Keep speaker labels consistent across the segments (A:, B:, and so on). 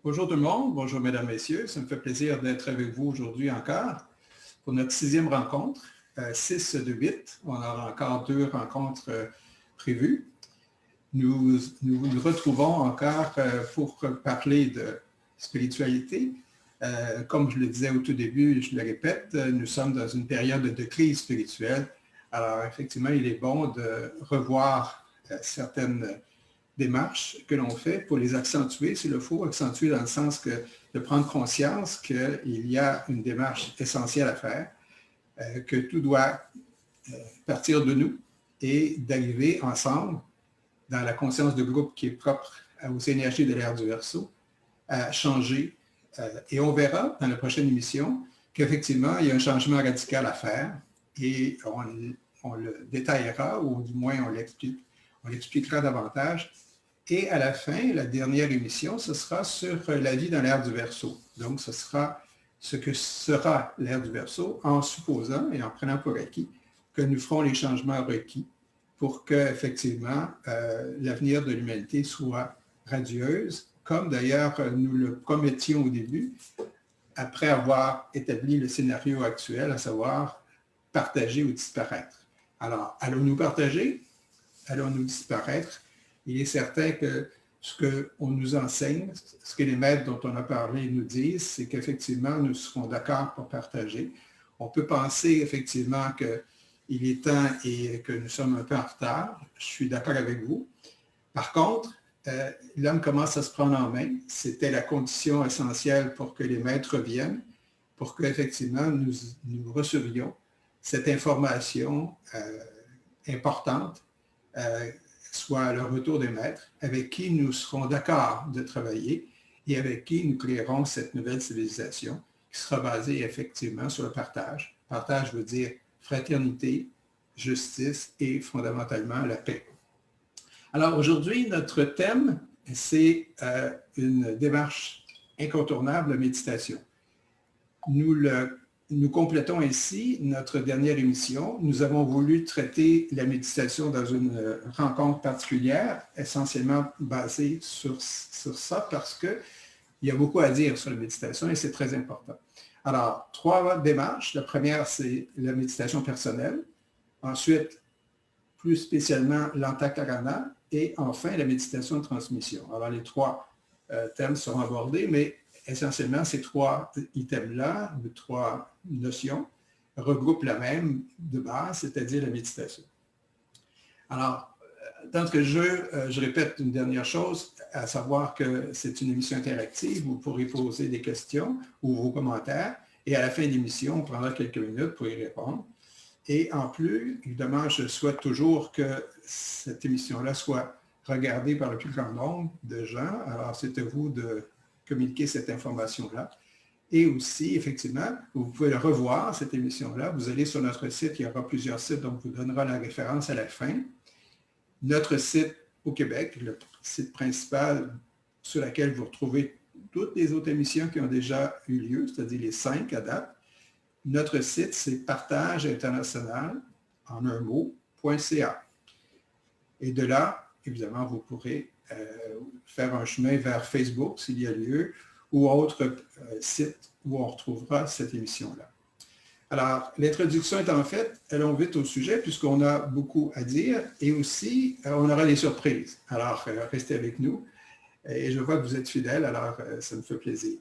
A: Bonjour tout le monde, bonjour mesdames, messieurs. Ça me fait plaisir d'être avec vous aujourd'hui encore pour notre 6e rencontre, 6 de 8. On aura encore 2 rencontres prévues. Nous nous retrouvons encore pour parler de spiritualité. Comme je le disais au tout début, je le répète, nous sommes dans une période de crise spirituelle. Alors effectivement, il est bon de revoir certaines démarches que l'on fait pour les accentuer, s'il le faut, accentuer dans le sens de prendre conscience qu'il y a une démarche essentielle à faire, que tout doit partir de nous et d'arriver ensemble dans la conscience de groupe qui est propre aux énergies de l'ère du Verseau, à changer. Et on verra dans la prochaine émission qu'effectivement, il y a un changement radical à faire et on le détaillera ou du moins on l'expliquera davantage. Et à la fin, la dernière émission, ce sera sur la vie dans l'ère du Verseau. Donc, ce sera ce que sera l'ère du Verseau en supposant et en prenant pour acquis que nous ferons les changements requis pour que, effectivement, l'avenir de l'humanité soit radieuse, comme d'ailleurs nous le promettions au début, après avoir établi le scénario actuel, à savoir partager ou disparaître. Alors, allons-nous partager? Allons-nous disparaître? Il est certain que ce qu'on nous enseigne, ce que les maîtres dont on a parlé nous disent, c'est qu'effectivement, nous serons d'accord pour partager. On peut penser effectivement qu'il est temps et que nous sommes un peu en retard. Je suis d'accord avec vous. Par contre, l'homme commence à se prendre en main. C'était la condition essentielle pour que les maîtres viennent, pour qu'effectivement, nous recevions cette information importante, soit le retour des maîtres, avec qui nous serons d'accord de travailler et avec qui nous créerons cette nouvelle civilisation qui sera basée effectivement sur le partage. Partage veut dire fraternité, justice et fondamentalement la paix. Alors aujourd'hui, notre thème, c'est une démarche incontournable, la méditation. Nous complétons ainsi notre dernière émission. Nous avons voulu traiter la méditation dans une rencontre particulière, essentiellement basée sur ça, parce qu'il y a beaucoup à dire sur la méditation et c'est très important. Alors, 3 démarches. La première, c'est la méditation personnelle. Ensuite, plus spécialement, l'antakarana. Et enfin, la méditation de transmission. Alors, les 3 thèmes seront abordés, mais essentiellement, ces 3 items-là, de 3 notions, regroupent la même de base, c'est-à-dire la méditation. Alors, dans ce jeu, je répète une dernière chose, à savoir que c'est une émission interactive. Vous pourrez poser des questions ou vos commentaires, et à la fin de l'émission, on prendra quelques minutes pour y répondre. Et en plus, évidemment, je souhaite toujours que cette émission-là soit regardée par le plus grand nombre de gens. Alors, c'est à vous de communiquer cette information-là. Et aussi, effectivement, vous pouvez revoir cette émission-là. Vous allez sur notre site, il y aura plusieurs sites, donc vous donnera la référence à la fin. Notre site au Québec, le site principal sur lequel vous retrouvez toutes les autres émissions qui ont déjà eu lieu, c'est-à-dire les 5 à date. Notre site, c'est partageinternational, en un mot.ca. Et de là, évidemment, vous pourrez faire un chemin vers Facebook, s'il y a lieu, ou autre site où on retrouvera cette émission-là. Alors, l'introduction étant faite, allons vite au sujet, puisqu'on a beaucoup à dire, et aussi, on aura des surprises. Alors, restez avec nous. Et je vois que vous êtes fidèles, alors ça me fait plaisir.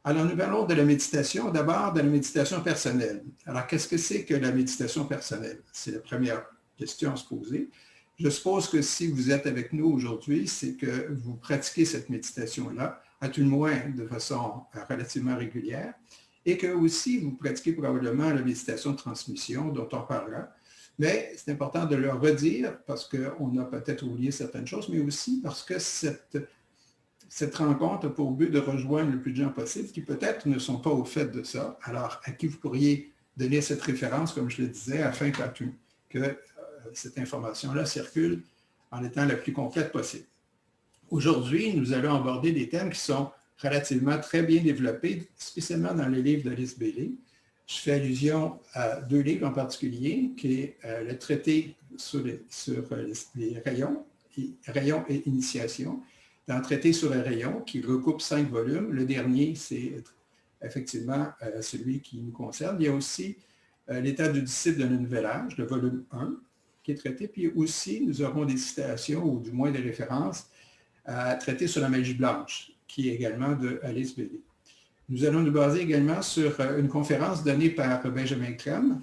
A: Alors, nous parlons de la méditation, d'abord de la méditation personnelle. Alors, qu'est-ce que c'est que la méditation personnelle? C'est la première question à se poser. Je suppose que si vous êtes avec nous aujourd'hui, c'est que vous pratiquez cette méditation-là, à tout le moins de façon relativement régulière, et que aussi vous pratiquez probablement la méditation de transmission dont on parlera. Mais c'est important de le redire parce qu'on a peut-être oublié certaines choses, mais aussi parce que cette rencontre a pour but de rejoindre le plus de gens possible qui peut-être ne sont pas au fait de ça, alors à qui vous pourriez donner cette référence, comme je le disais, afin que cette information-là circule en étant la plus complète possible. Aujourd'hui, nous allons aborder des thèmes qui sont relativement très bien développés, spécialement dans les livres d'Alice Bailey. Je fais allusion à 2 livres en particulier, qui est le traité sur les rayons et initiation, dans Traité sur les rayons, qui recoupe 5 volumes. Le dernier, c'est effectivement celui qui nous concerne. Il y a aussi L'état du disciple d'un nouvel âge, le volume 1, qui est traité. Puis aussi, nous aurons des citations, ou du moins des références, à traiter sur la magie blanche, qui est également de Alice Bailey. Nous allons nous baser également sur une conférence donnée par Benjamin Creme,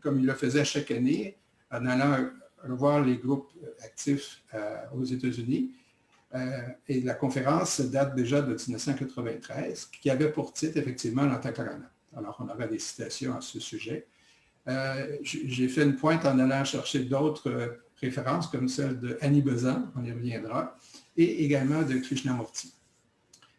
A: comme il le faisait chaque année, en allant revoir les groupes actifs aux États-Unis. Et la conférence date déjà de 1993, qui avait pour titre, effectivement, l'Antacarana. Alors, on aura des citations à ce sujet. J'ai fait une pointe en allant chercher d'autres références, comme celle de Annie Besant, on y reviendra, et également de Krishnamurti.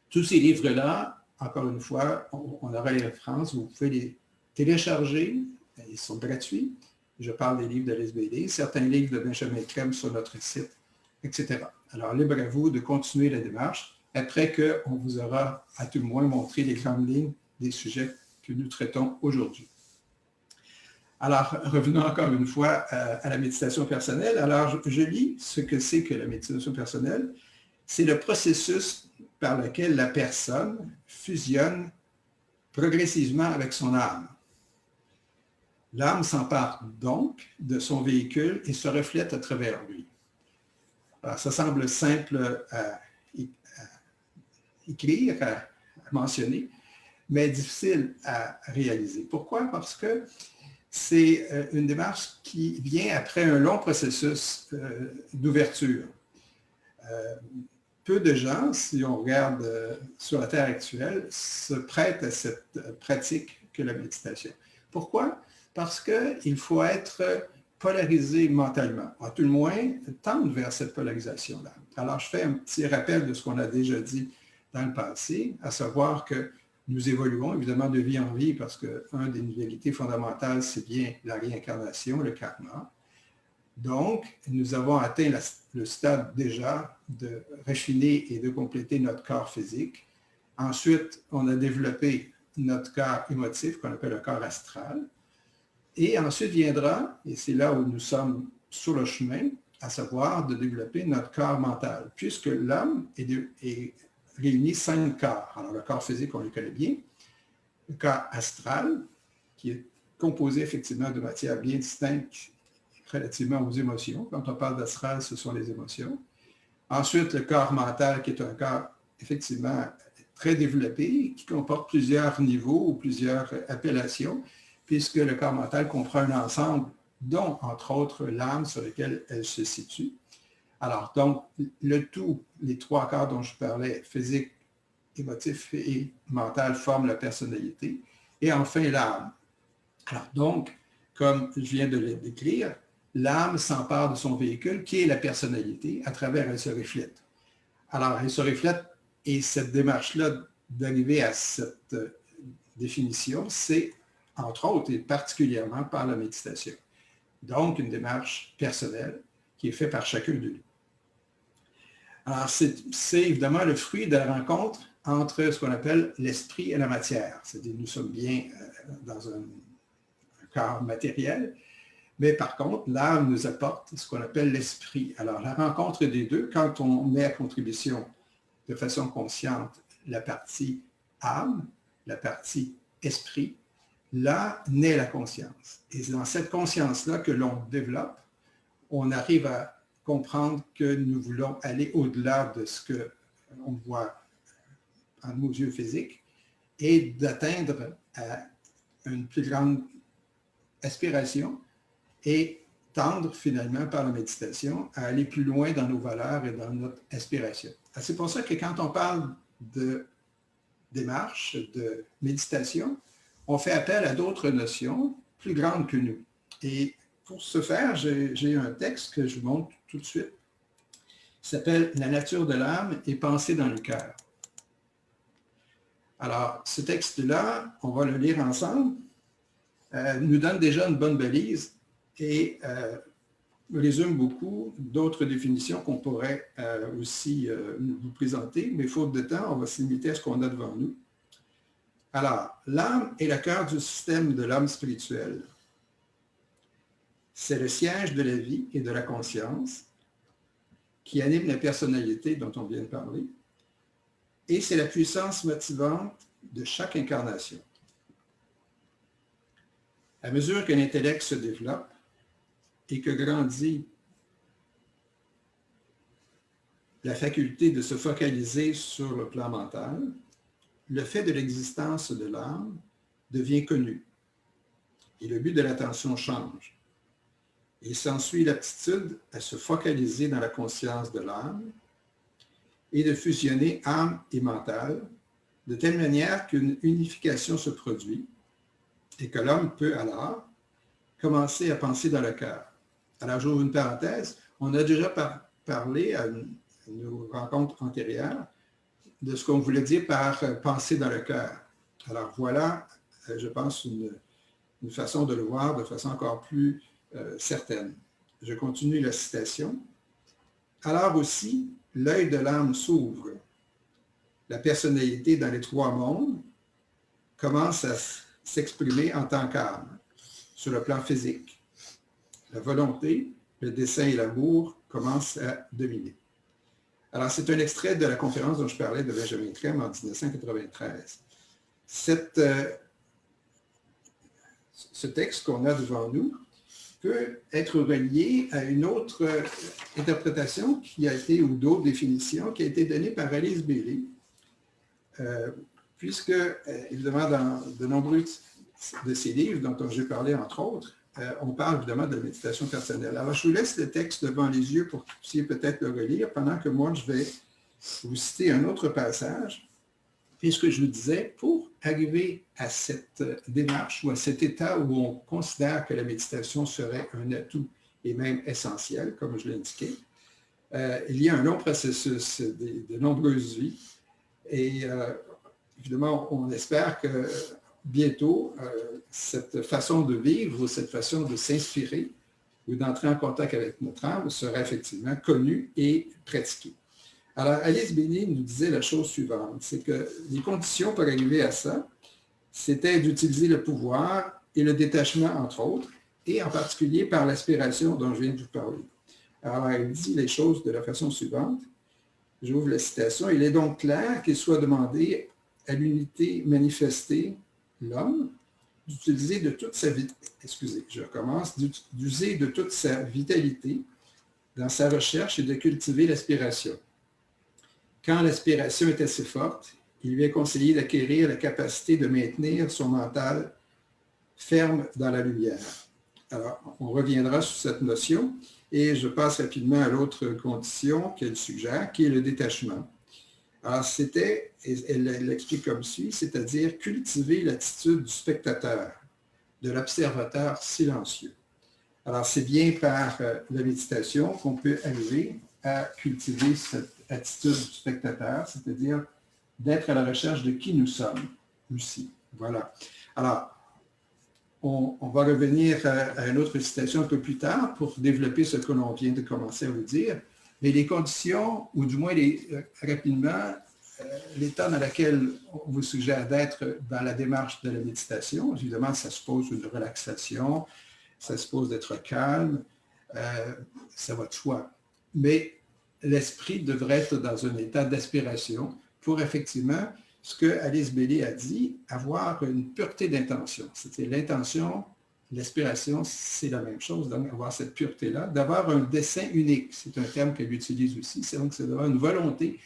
A: Tous ces livres-là, encore une fois, on aura les références, vous pouvez les télécharger, ils sont gratuits. Je parle des livres d'Alice Bailey, certains livres de Benjamin Creme sur notre site, etc. Alors, libre à vous de continuer la démarche après qu'on vous aura à tout le moins montré les grandes lignes des sujets que nous traitons aujourd'hui. Alors, revenons encore une fois à la méditation personnelle. Alors, je lis ce que c'est que la méditation personnelle. C'est le processus par lequel la personne fusionne progressivement avec son âme. L'âme s'empare donc de son véhicule et se reflète à travers lui. Alors, ça semble simple à écrire, à mentionner, mais difficile à réaliser. Pourquoi? Parce que c'est une démarche qui vient après un long processus d'ouverture. Peu de gens, si on regarde sur la Terre actuelle, se prêtent à cette pratique que la méditation. Pourquoi? Parce qu'il faut être polarisé mentalement, à tout le moins tendre vers cette polarisation-là. Alors, je fais un petit rappel de ce qu'on a déjà dit dans le passé, à savoir que nous évoluons évidemment de vie en vie parce qu'une des vérités fondamentales, c'est bien la réincarnation, le karma. Donc, nous avons atteint le stade déjà de raffiner et de compléter notre corps physique. Ensuite, on a développé notre corps émotif, qu'on appelle le corps astral. Et ensuite viendra, et c'est là où nous sommes sur le chemin, à savoir de développer notre corps mental, puisque l'homme est réuni 5 corps. Alors, le corps physique, on le connaît bien. Le corps astral, qui est composé effectivement de matières bien distinctes relativement aux émotions. Quand on parle d'astral, ce sont les émotions. Ensuite, le corps mental, qui est un corps effectivement très développé, qui comporte plusieurs niveaux ou plusieurs appellations, puisque le corps mental comprend un ensemble, dont, entre autres, l'âme sur laquelle elle se situe. Alors, donc, le tout, les 3 corps dont je parlais, physique, émotif et mental, forment la personnalité. Et enfin, l'âme. Alors, donc, comme je viens de le décrire, l'âme s'empare de son véhicule, qui est la personnalité, à travers elle se reflète. Alors, elle se reflète, et cette démarche-là d'arriver à cette définition, c'est, entre autres, et particulièrement par la méditation. Donc, une démarche personnelle qui est faite par chacun de nous. Alors, c'est évidemment le fruit de la rencontre entre ce qu'on appelle l'esprit et la matière. C'est-à-dire, nous sommes bien dans un corps matériel, mais par contre, l'âme nous apporte ce qu'on appelle l'esprit. Alors, la rencontre des deux, quand on met à contribution de façon consciente la partie âme, la partie esprit, là naît la conscience. Et c'est dans cette conscience-là que l'on développe, on arrive à comprendre que nous voulons aller au-delà de ce qu'on voit en nos yeux physiques et d'atteindre à une plus grande aspiration et tendre finalement par la méditation à aller plus loin dans nos valeurs et dans notre aspiration. C'est pour ça que quand on parle de démarche, de méditation, on fait appel à d'autres notions plus grandes que nous. Et pour ce faire, j'ai un texte que je vous montre tout de suite, qui s'appelle « La nature de l'âme et pensée dans le cœur ». Alors, ce texte-là, on va le lire ensemble, nous donne déjà une bonne balise et résume beaucoup d'autres définitions qu'on pourrait aussi vous présenter, mais faute de temps, on va se limiter à ce qu'on a devant nous. Alors, l'âme est le cœur du système de l'homme spirituel. C'est le siège de la vie et de la conscience qui anime la personnalité dont on vient de parler, et c'est la puissance motivante de chaque incarnation. À mesure que l'intellect se développe et que grandit la faculté de se focaliser sur le plan mental, le fait de l'existence de l'âme devient connu et le but de l'attention change. Il s'ensuit l'aptitude à se focaliser dans la conscience de l'âme et de fusionner âme et mental de telle manière qu'une unification se produit et que l'homme peut alors commencer à penser dans le cœur. Alors, j'ouvre une parenthèse. On a déjà parlé à nos rencontres antérieures de ce qu'on voulait dire par penser dans le cœur. Alors, voilà, je pense, une façon de le voir de façon encore plus certaine. Je continue la citation. Alors aussi, l'œil de l'âme s'ouvre. La personnalité dans les trois mondes commence à s'exprimer en tant qu'âme, sur le plan physique. La volonté, le dessein et l'amour commencent à dominer. Alors, c'est un extrait de la conférence dont je parlais de Benjamin Crème en 1993. Ce texte qu'on a devant nous peut être relié à une autre interprétation qui a été, ou d'autres définitions, qui a été donnée par Alice Bailey, puisque, évidemment, dans de nombreux de ces livres dont j'ai parlé, entre autres, on parle évidemment de la méditation personnelle. Alors, je vous laisse le texte devant les yeux pour que vous puissiez peut-être le relire, pendant que moi, je vais vous citer un autre passage, puisque je vous disais, pour arriver à cette démarche ou à cet état où on considère que la méditation serait un atout et même essentiel, comme je l'ai indiqué, il y a un long processus de nombreuses vies et évidemment, on espère que bientôt, cette façon de vivre ou cette façon de s'inspirer ou d'entrer en contact avec notre âme sera effectivement connue et pratiquée. Alors, Alice Bailey nous disait la chose suivante, c'est que les conditions pour arriver à ça, c'était d'utiliser le pouvoir et le détachement, entre autres, et en particulier par l'aspiration dont je viens de vous parler. Alors, elle dit les choses de la façon suivante. J'ouvre la citation. « Il est donc clair qu'il soit demandé à l'unité manifestée, l'homme, d'user de toute sa vitalité dans sa recherche et de cultiver l'aspiration. Quand l'aspiration est assez forte, il lui est conseillé d'acquérir la capacité de maintenir son mental ferme dans la lumière. » Alors, on reviendra sur cette notion et je passe rapidement à l'autre condition qu'elle suggère, qui est le détachement. Alors, elle l'explique comme suit, c'est-à-dire cultiver l'attitude du spectateur, de l'observateur silencieux. Alors, c'est bien par la méditation qu'on peut arriver à cultiver cette attitude du spectateur, c'est-à-dire d'être à la recherche de qui nous sommes aussi. Voilà. Alors, on va revenir à une autre citation un peu plus tard pour développer ce que l'on vient de commencer à vous dire. Mais les conditions, ou du moins rapidement, l'état dans lequel on vous suggère d'être dans la démarche de la méditation, évidemment, ça suppose une relaxation, ça suppose d'être calme, ça va de soi. Mais l'esprit devrait être dans un état d'aspiration pour effectivement, ce que Alice Bailey a dit, avoir une pureté d'intention. C'est-à-dire l'intention, l'aspiration, c'est la même chose, donc avoir cette pureté-là, d'avoir un dessein unique. C'est un terme qu'elle utilise aussi, c'est donc c'est d'avoir une volonté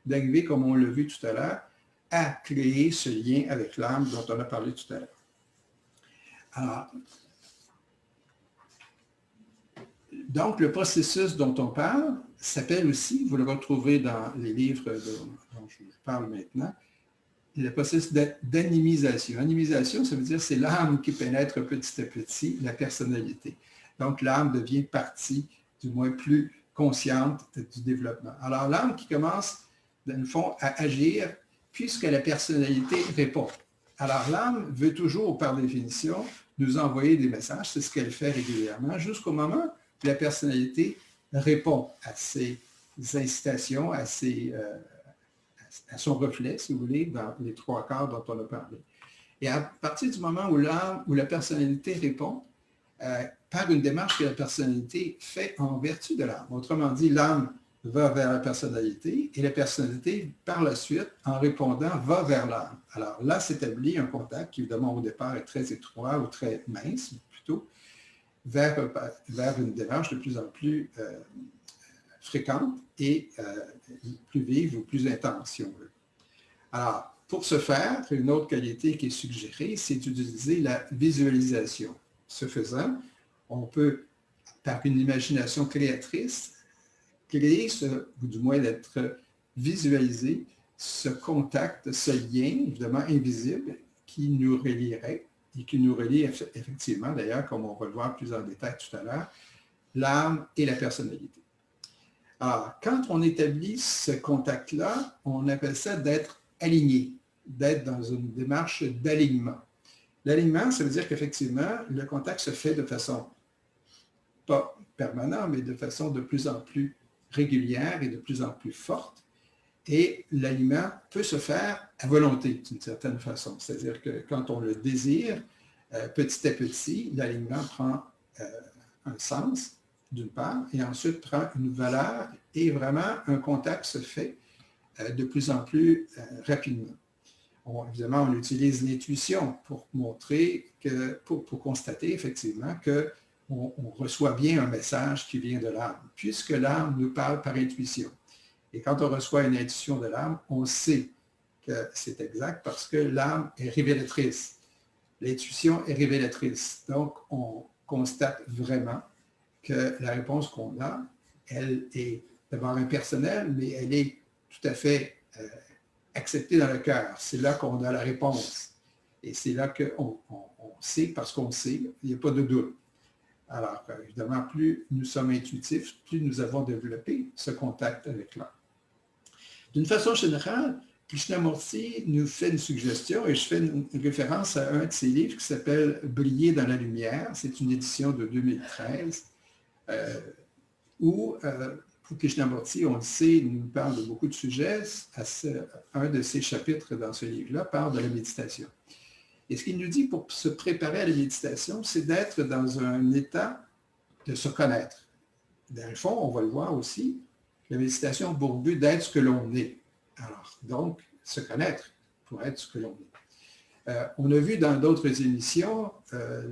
A: d'arriver, comme on l'a vu tout à l'heure, à créer ce lien avec l'âme dont on a parlé tout à l'heure. Alors, donc, le processus dont on parle s'appelle aussi, vous le retrouverez dans les livres dont je vous parle maintenant, le processus d'animisation. Animisation, ça veut dire c'est l'âme qui pénètre petit à petit la personnalité. Donc, l'âme devient partie, du moins plus consciente du développement. Alors, l'âme qui commence, dans le fond, à agir puisque la personnalité répond. Alors, l'âme veut toujours, par définition, nous envoyer des messages, c'est ce qu'elle fait régulièrement, jusqu'au moment où la personnalité répond à ces incitations, à son reflet, si vous voulez, dans les trois quarts dont on a parlé. Et à partir du moment où la personnalité répond, par une démarche que la personnalité fait en vertu de l'âme. Autrement dit, l'âme va vers la personnalité et la personnalité, par la suite, en répondant, va vers l'âme. Alors là s'établit un contact qui, évidemment, au départ est très étroit ou très mince, plutôt, vers une démarche de plus en plus fréquente et plus vive ou plus intense, si on veut. Alors, pour ce faire, une autre qualité qui est suggérée, c'est d'utiliser la visualisation. Ce faisant, on peut, par une imagination créatrice, créer, ou du moins d'être visualisé, ce contact, ce lien, évidemment invisible, qui nous relierait, et qui nous relie effectivement, d'ailleurs, comme on va le voir plus en détail tout à l'heure, l'âme et la personnalité. Alors, quand on établit ce contact-là, on appelle ça d'être aligné, d'être dans une démarche d'alignement. L'alignement, ça veut dire qu'effectivement, le contact se fait de façon, pas permanente, mais de façon de plus en plus régulière et de plus en plus forte. Et l'alignement peut se faire à volonté, d'une certaine façon. C'est-à-dire que quand on le désire, petit à petit, l'alignement prend un sens, d'une part, et ensuite prend une valeur, et vraiment, un contact se fait de plus en plus rapidement. Évidemment, on utilise l'intuition pour montrer pour constater effectivement qu'on reçoit bien un message qui vient de l'âme, puisque l'âme nous parle par intuition. Et quand on reçoit une intuition de l'âme, on sait que c'est exact parce que l'âme est révélatrice. L'intuition est révélatrice. Donc, on constate vraiment que la réponse qu'on a, elle est d'abord impersonnelle, mais elle est tout à fait acceptée dans le cœur. C'est là qu'on a la réponse. Et c'est là qu'on sait, parce qu'on sait, il n'y a pas de doute. Alors, évidemment, plus nous sommes intuitifs, plus nous avons développé ce contact avec l'âme. D'une façon générale, Krishnamurti nous fait une suggestion, et je fais une référence à un de ses livres qui s'appelle « Briller dans la lumière ». C'est une édition de 2013, où pour Krishnamurti, on le sait, il nous parle de beaucoup de sujets. Un de ses chapitres dans ce livre-là parle de la méditation. Et ce qu'il nous dit pour se préparer à la méditation, c'est d'être dans un état de se connaître. Dans le fond, on va le voir aussi, la méditation a pour but d'être ce que l'on est. Alors, donc, se connaître pour être ce que l'on est. On a vu dans d'autres émissions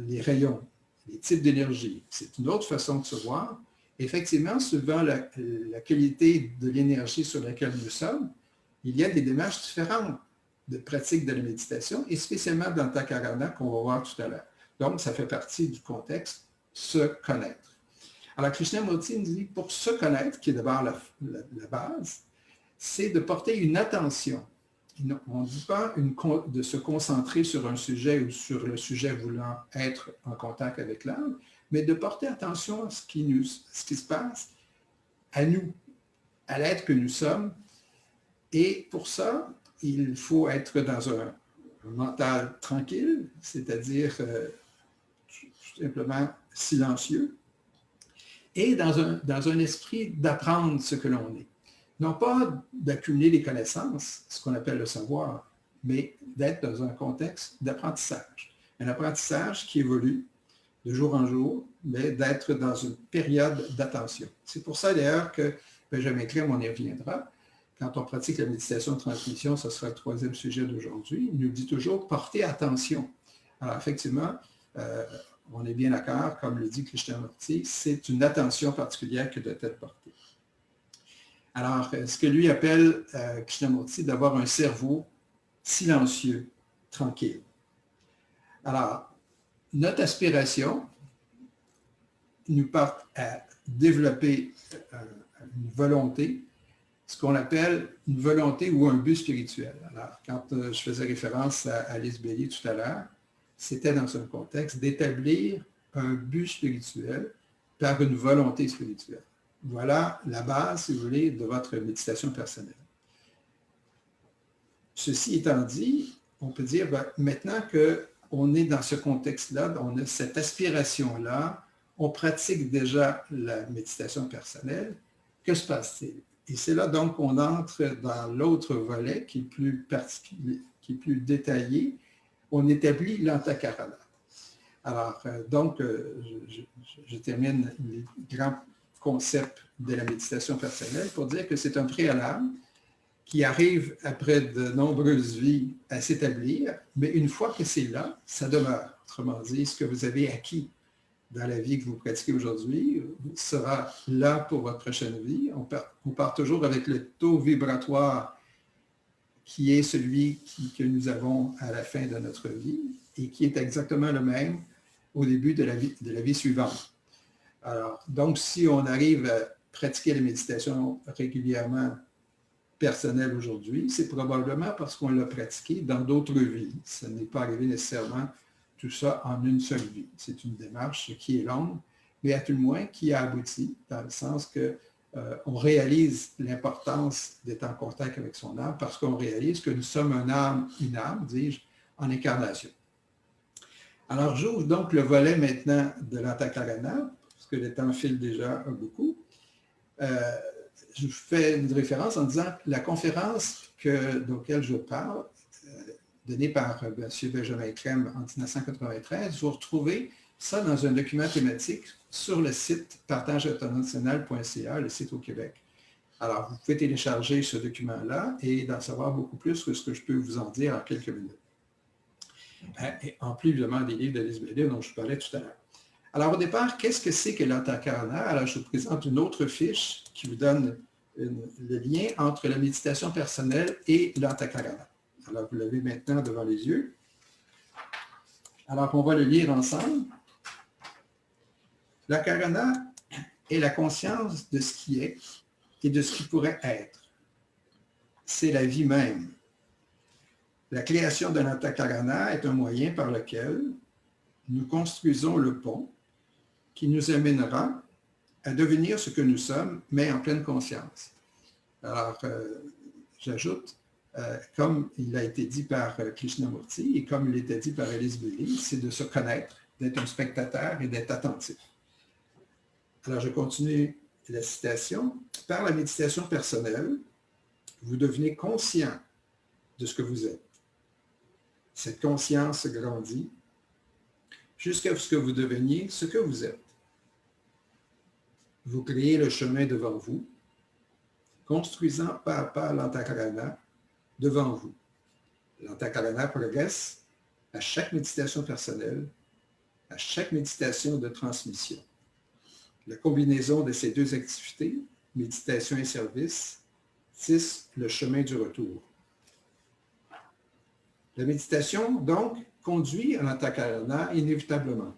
A: les rayons, les types d'énergie. C'est une autre façon de se voir. Effectivement, suivant la qualité de l'énergie sur laquelle nous sommes, il y a des démarches différentes de pratique de la méditation, et spécialement dans Takarana qu'on va voir tout à l'heure. Donc, ça fait partie du contexte se connaître. Alors, Krishnamurti nous dit, pour se connaître, qui est d'abord la base, c'est de porter une attention. On ne dit pas de se concentrer sur un sujet ou sur le sujet voulant être en contact avec l'âme, mais de porter attention à ce qui se passe à nous, à l'être que nous sommes. Et pour ça, il faut être dans un mental tranquille, c'est-à-dire tout simplement silencieux, et dans un esprit d'apprendre ce que l'on est. Non pas d'accumuler les connaissances, ce qu'on appelle le savoir, mais d'être dans un contexte d'apprentissage. Un apprentissage qui évolue de jour en jour, mais d'être dans une période d'attention. C'est pour ça d'ailleurs que Benjamin Clem, on y reviendra. Quand on pratique la méditation de transmission, ce sera le troisième sujet d'aujourd'hui, il nous dit toujours « porter attention ». Alors effectivement, on est bien d'accord, comme le dit Krishnamurti, c'est une attention particulière qui doit être portée. Alors, ce que lui appelle Krishnamurti, d'avoir un cerveau silencieux, tranquille. Alors, notre aspiration nous porte à développer une volonté, ce qu'on appelle une volonté ou un but spirituel. Alors, quand je faisais référence à Alice Bailey tout à l'heure, c'était dans un contexte d'établir un but spirituel par une volonté spirituelle. Voilà la base, si vous voulez, de votre méditation personnelle. Ceci étant dit, on peut dire, maintenant qu'on est dans ce contexte-là, on a cette aspiration-là, on pratique déjà la méditation personnelle, que se passe-t-il? Et c'est là donc qu'on entre dans l'autre volet qui est plus particulier, qui est plus détaillé. On établit l'antakarana. Alors, donc, je termine les grands concept de la méditation personnelle pour dire que c'est un préalable qui arrive après de nombreuses vies à s'établir, mais une fois que c'est là, ça demeure. Autrement dit, ce que vous avez acquis dans la vie que vous pratiquez aujourd'hui sera là pour votre prochaine vie. On part toujours avec le taux vibratoire qui est celui que nous avons à la fin de notre vie et qui est exactement le même au début de la vie suivante. Alors, donc, si on arrive à pratiquer la méditation régulièrement personnelle aujourd'hui, c'est probablement parce qu'on l'a pratiqué dans d'autres vies. Ça n'est pas arrivé nécessairement tout ça en une seule vie. C'est une démarche qui est longue, mais à tout le moins qui a abouti, dans le sens que on réalise l'importance d'être en contact avec son âme parce qu'on réalise que nous sommes une âme, dis-je, en incarnation. Alors, j'ouvre donc le volet maintenant de l'Antakarana, parce que le temps file déjà beaucoup. Je fais une référence en disant que la conférence laquelle je parle, donnée par M. Benjamin Crème en 1993, vous retrouvez ça dans un document thématique sur le site partageinternational.ca, le site au Québec. Alors, vous pouvez télécharger ce document-là et d'en savoir beaucoup plus que ce que je peux vous en dire en quelques minutes. Et en plus, évidemment, des livres d'Alice Bailey dont je parlais tout à l'heure. Alors, au départ, qu'est-ce que c'est que l'Antakarana? Alors, je vous présente une autre fiche qui vous donne le lien entre la méditation personnelle et l'Antakarana. Alors, vous l'avez maintenant devant les yeux. Alors, on va le lire ensemble. L'Antakarana est la conscience de ce qui est et de ce qui pourrait être. C'est la vie même. La création de l'Antakarana est un moyen par lequel nous construisons le pont qui nous amènera à devenir ce que nous sommes, mais en pleine conscience. Alors, j'ajoute, comme il a été dit par Krishnamurti et comme il était dit par Alice Bailey, c'est de se connaître, d'être un spectateur et d'être attentif. Alors, je continue la citation. Par la méditation personnelle, vous devenez conscient de ce que vous êtes. Cette conscience grandit jusqu'à ce que vous deveniez ce que vous êtes. Vous créez le chemin devant vous, construisant pas à pas l'Antakarana devant vous. L'Antakarana progresse à chaque méditation personnelle, à chaque méditation de transmission. La combinaison de ces deux activités, méditation et service, tisse le chemin du retour. La méditation, donc, conduit à l'Antakarana inévitablement.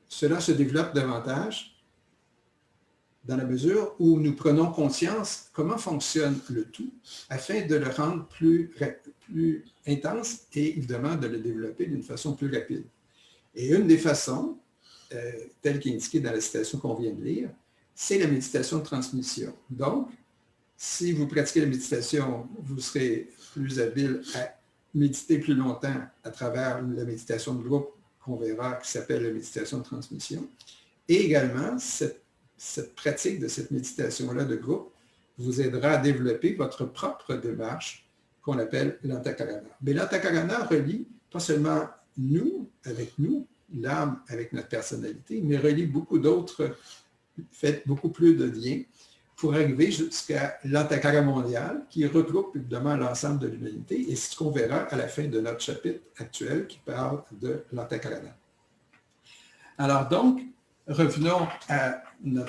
A: Cela se développe davantage dans la mesure où nous prenons conscience comment fonctionne le tout afin de le rendre plus intense et évidemment de le développer d'une façon plus rapide. Et une des façons, telle qu'indiquée dans la citation qu'on vient de lire, c'est la méditation de transmission. Donc, si vous pratiquez la méditation, vous serez plus habile à méditer plus longtemps à travers la méditation de groupe qu'on verra qui s'appelle la méditation de transmission. Et également, cette pratique de cette méditation-là de groupe vous aidera à développer votre propre démarche qu'on appelle l'Antakarana. Mais l'Antakarana relie pas seulement nous, l'âme avec notre personnalité, mais relie beaucoup d'autres, fait beaucoup plus de liens pour arriver jusqu'à l'Antakara mondial qui regroupe évidemment l'ensemble de l'humanité et c'est ce qu'on verra à la fin de notre chapitre actuel qui parle de l'Antakarana. Alors donc, revenons à nos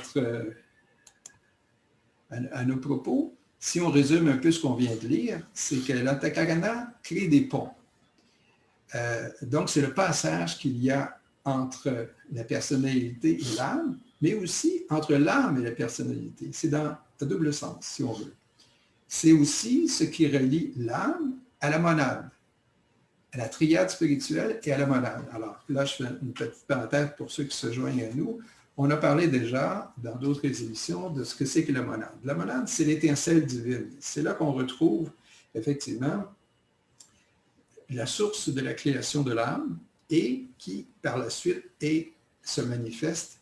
A: propos. Si on résume un peu ce qu'on vient de lire, c'est que l'Antakarana crée des ponts. Donc, c'est le passage qu'il y a entre la personnalité et l'âme, mais aussi entre l'âme et la personnalité. C'est dans un double sens, si on veut. C'est aussi ce qui relie l'âme à la monade, à la triade spirituelle et à la monade. Alors là, je fais une petite parenthèse pour ceux qui se joignent à nous. On a parlé déjà dans d'autres émissions de ce que c'est que la monade. La monade, c'est l'étincelle divine. C'est là qu'on retrouve effectivement la source de la création de l'âme et qui, par la suite, se manifeste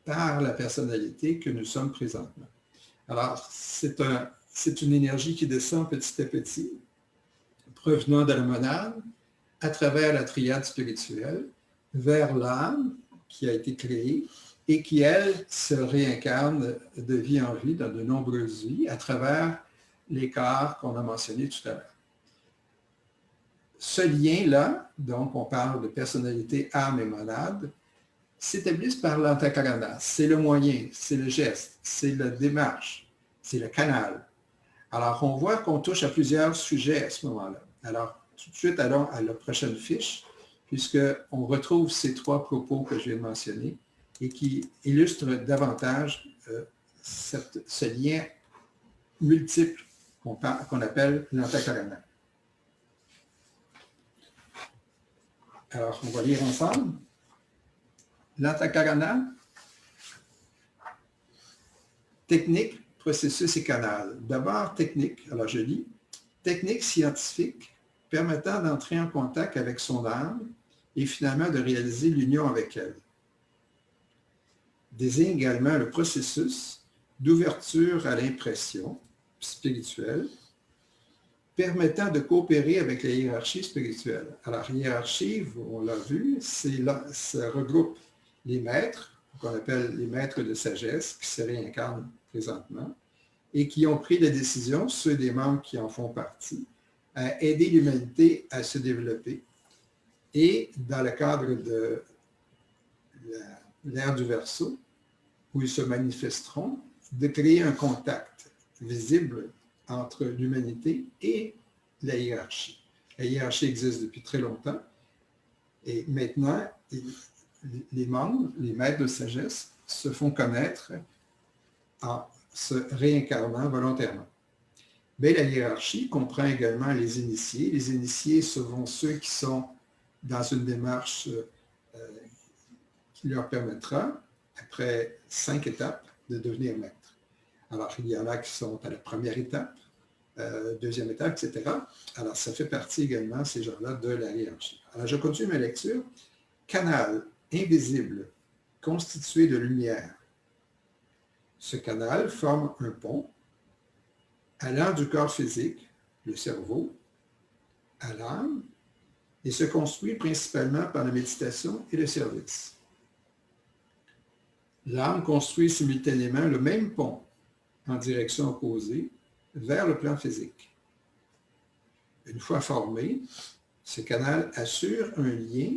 A: par la personnalité que nous sommes présentement. Alors, c'est une énergie qui descend petit à petit, provenant de la monade, à travers la triade spirituelle, vers l'âme qui a été créée et qui, elle, se réincarne de vie en vie, dans de nombreuses vies, à travers les corps qu'on a mentionnés tout à l'heure. Ce lien-là, donc on parle de personnalité, âme et monade, s'établissent par l'antakarana. C'est le moyen, c'est le geste, c'est la démarche, c'est le canal. Alors, on voit qu'on touche à plusieurs sujets à ce moment-là. Alors, tout de suite, allons à la prochaine fiche, puisqu'on retrouve ces trois propos que je viens de mentionner et qui illustrent davantage ce lien multiple qu'on appelle l'antakarana. Alors, on va lire ensemble. L'antakarana, technique, processus et canal. D'abord, technique. Alors, je lis. Technique scientifique permettant d'entrer en contact avec son âme et finalement de réaliser l'union avec elle. Désigne également le processus d'ouverture à l'impression spirituelle permettant de coopérer avec la hiérarchie spirituelle. Alors, hiérarchie, on l'a vu, ça regroupe les maîtres, qu'on appelle les maîtres de sagesse, qui se réincarnent présentement, et qui ont pris la décision, ceux des membres qui en font partie, à aider l'humanité à se développer. Et dans le cadre de l'ère du Verseau, où ils se manifesteront, de créer un contact visible entre l'humanité et la hiérarchie. La hiérarchie existe depuis très longtemps et maintenant, les membres, les maîtres de sagesse, se font connaître en se réincarnant volontairement. Mais la hiérarchie comprend également les initiés. Les initiés seront ceux qui sont dans une démarche qui leur permettra, après 5 étapes, de devenir maître. Alors, il y en a qui sont à la première étape, deuxième étape, etc. Alors, ça fait partie également, ces gens-là, de la hiérarchie. Alors, je continue ma lecture. Canal invisible, constitué de lumière. Ce canal forme un pont allant du corps physique, le cerveau, à l'âme, et se construit principalement par la méditation et le service. L'âme construit simultanément le même pont en direction opposée vers le plan physique. Une fois formé, ce canal assure un lien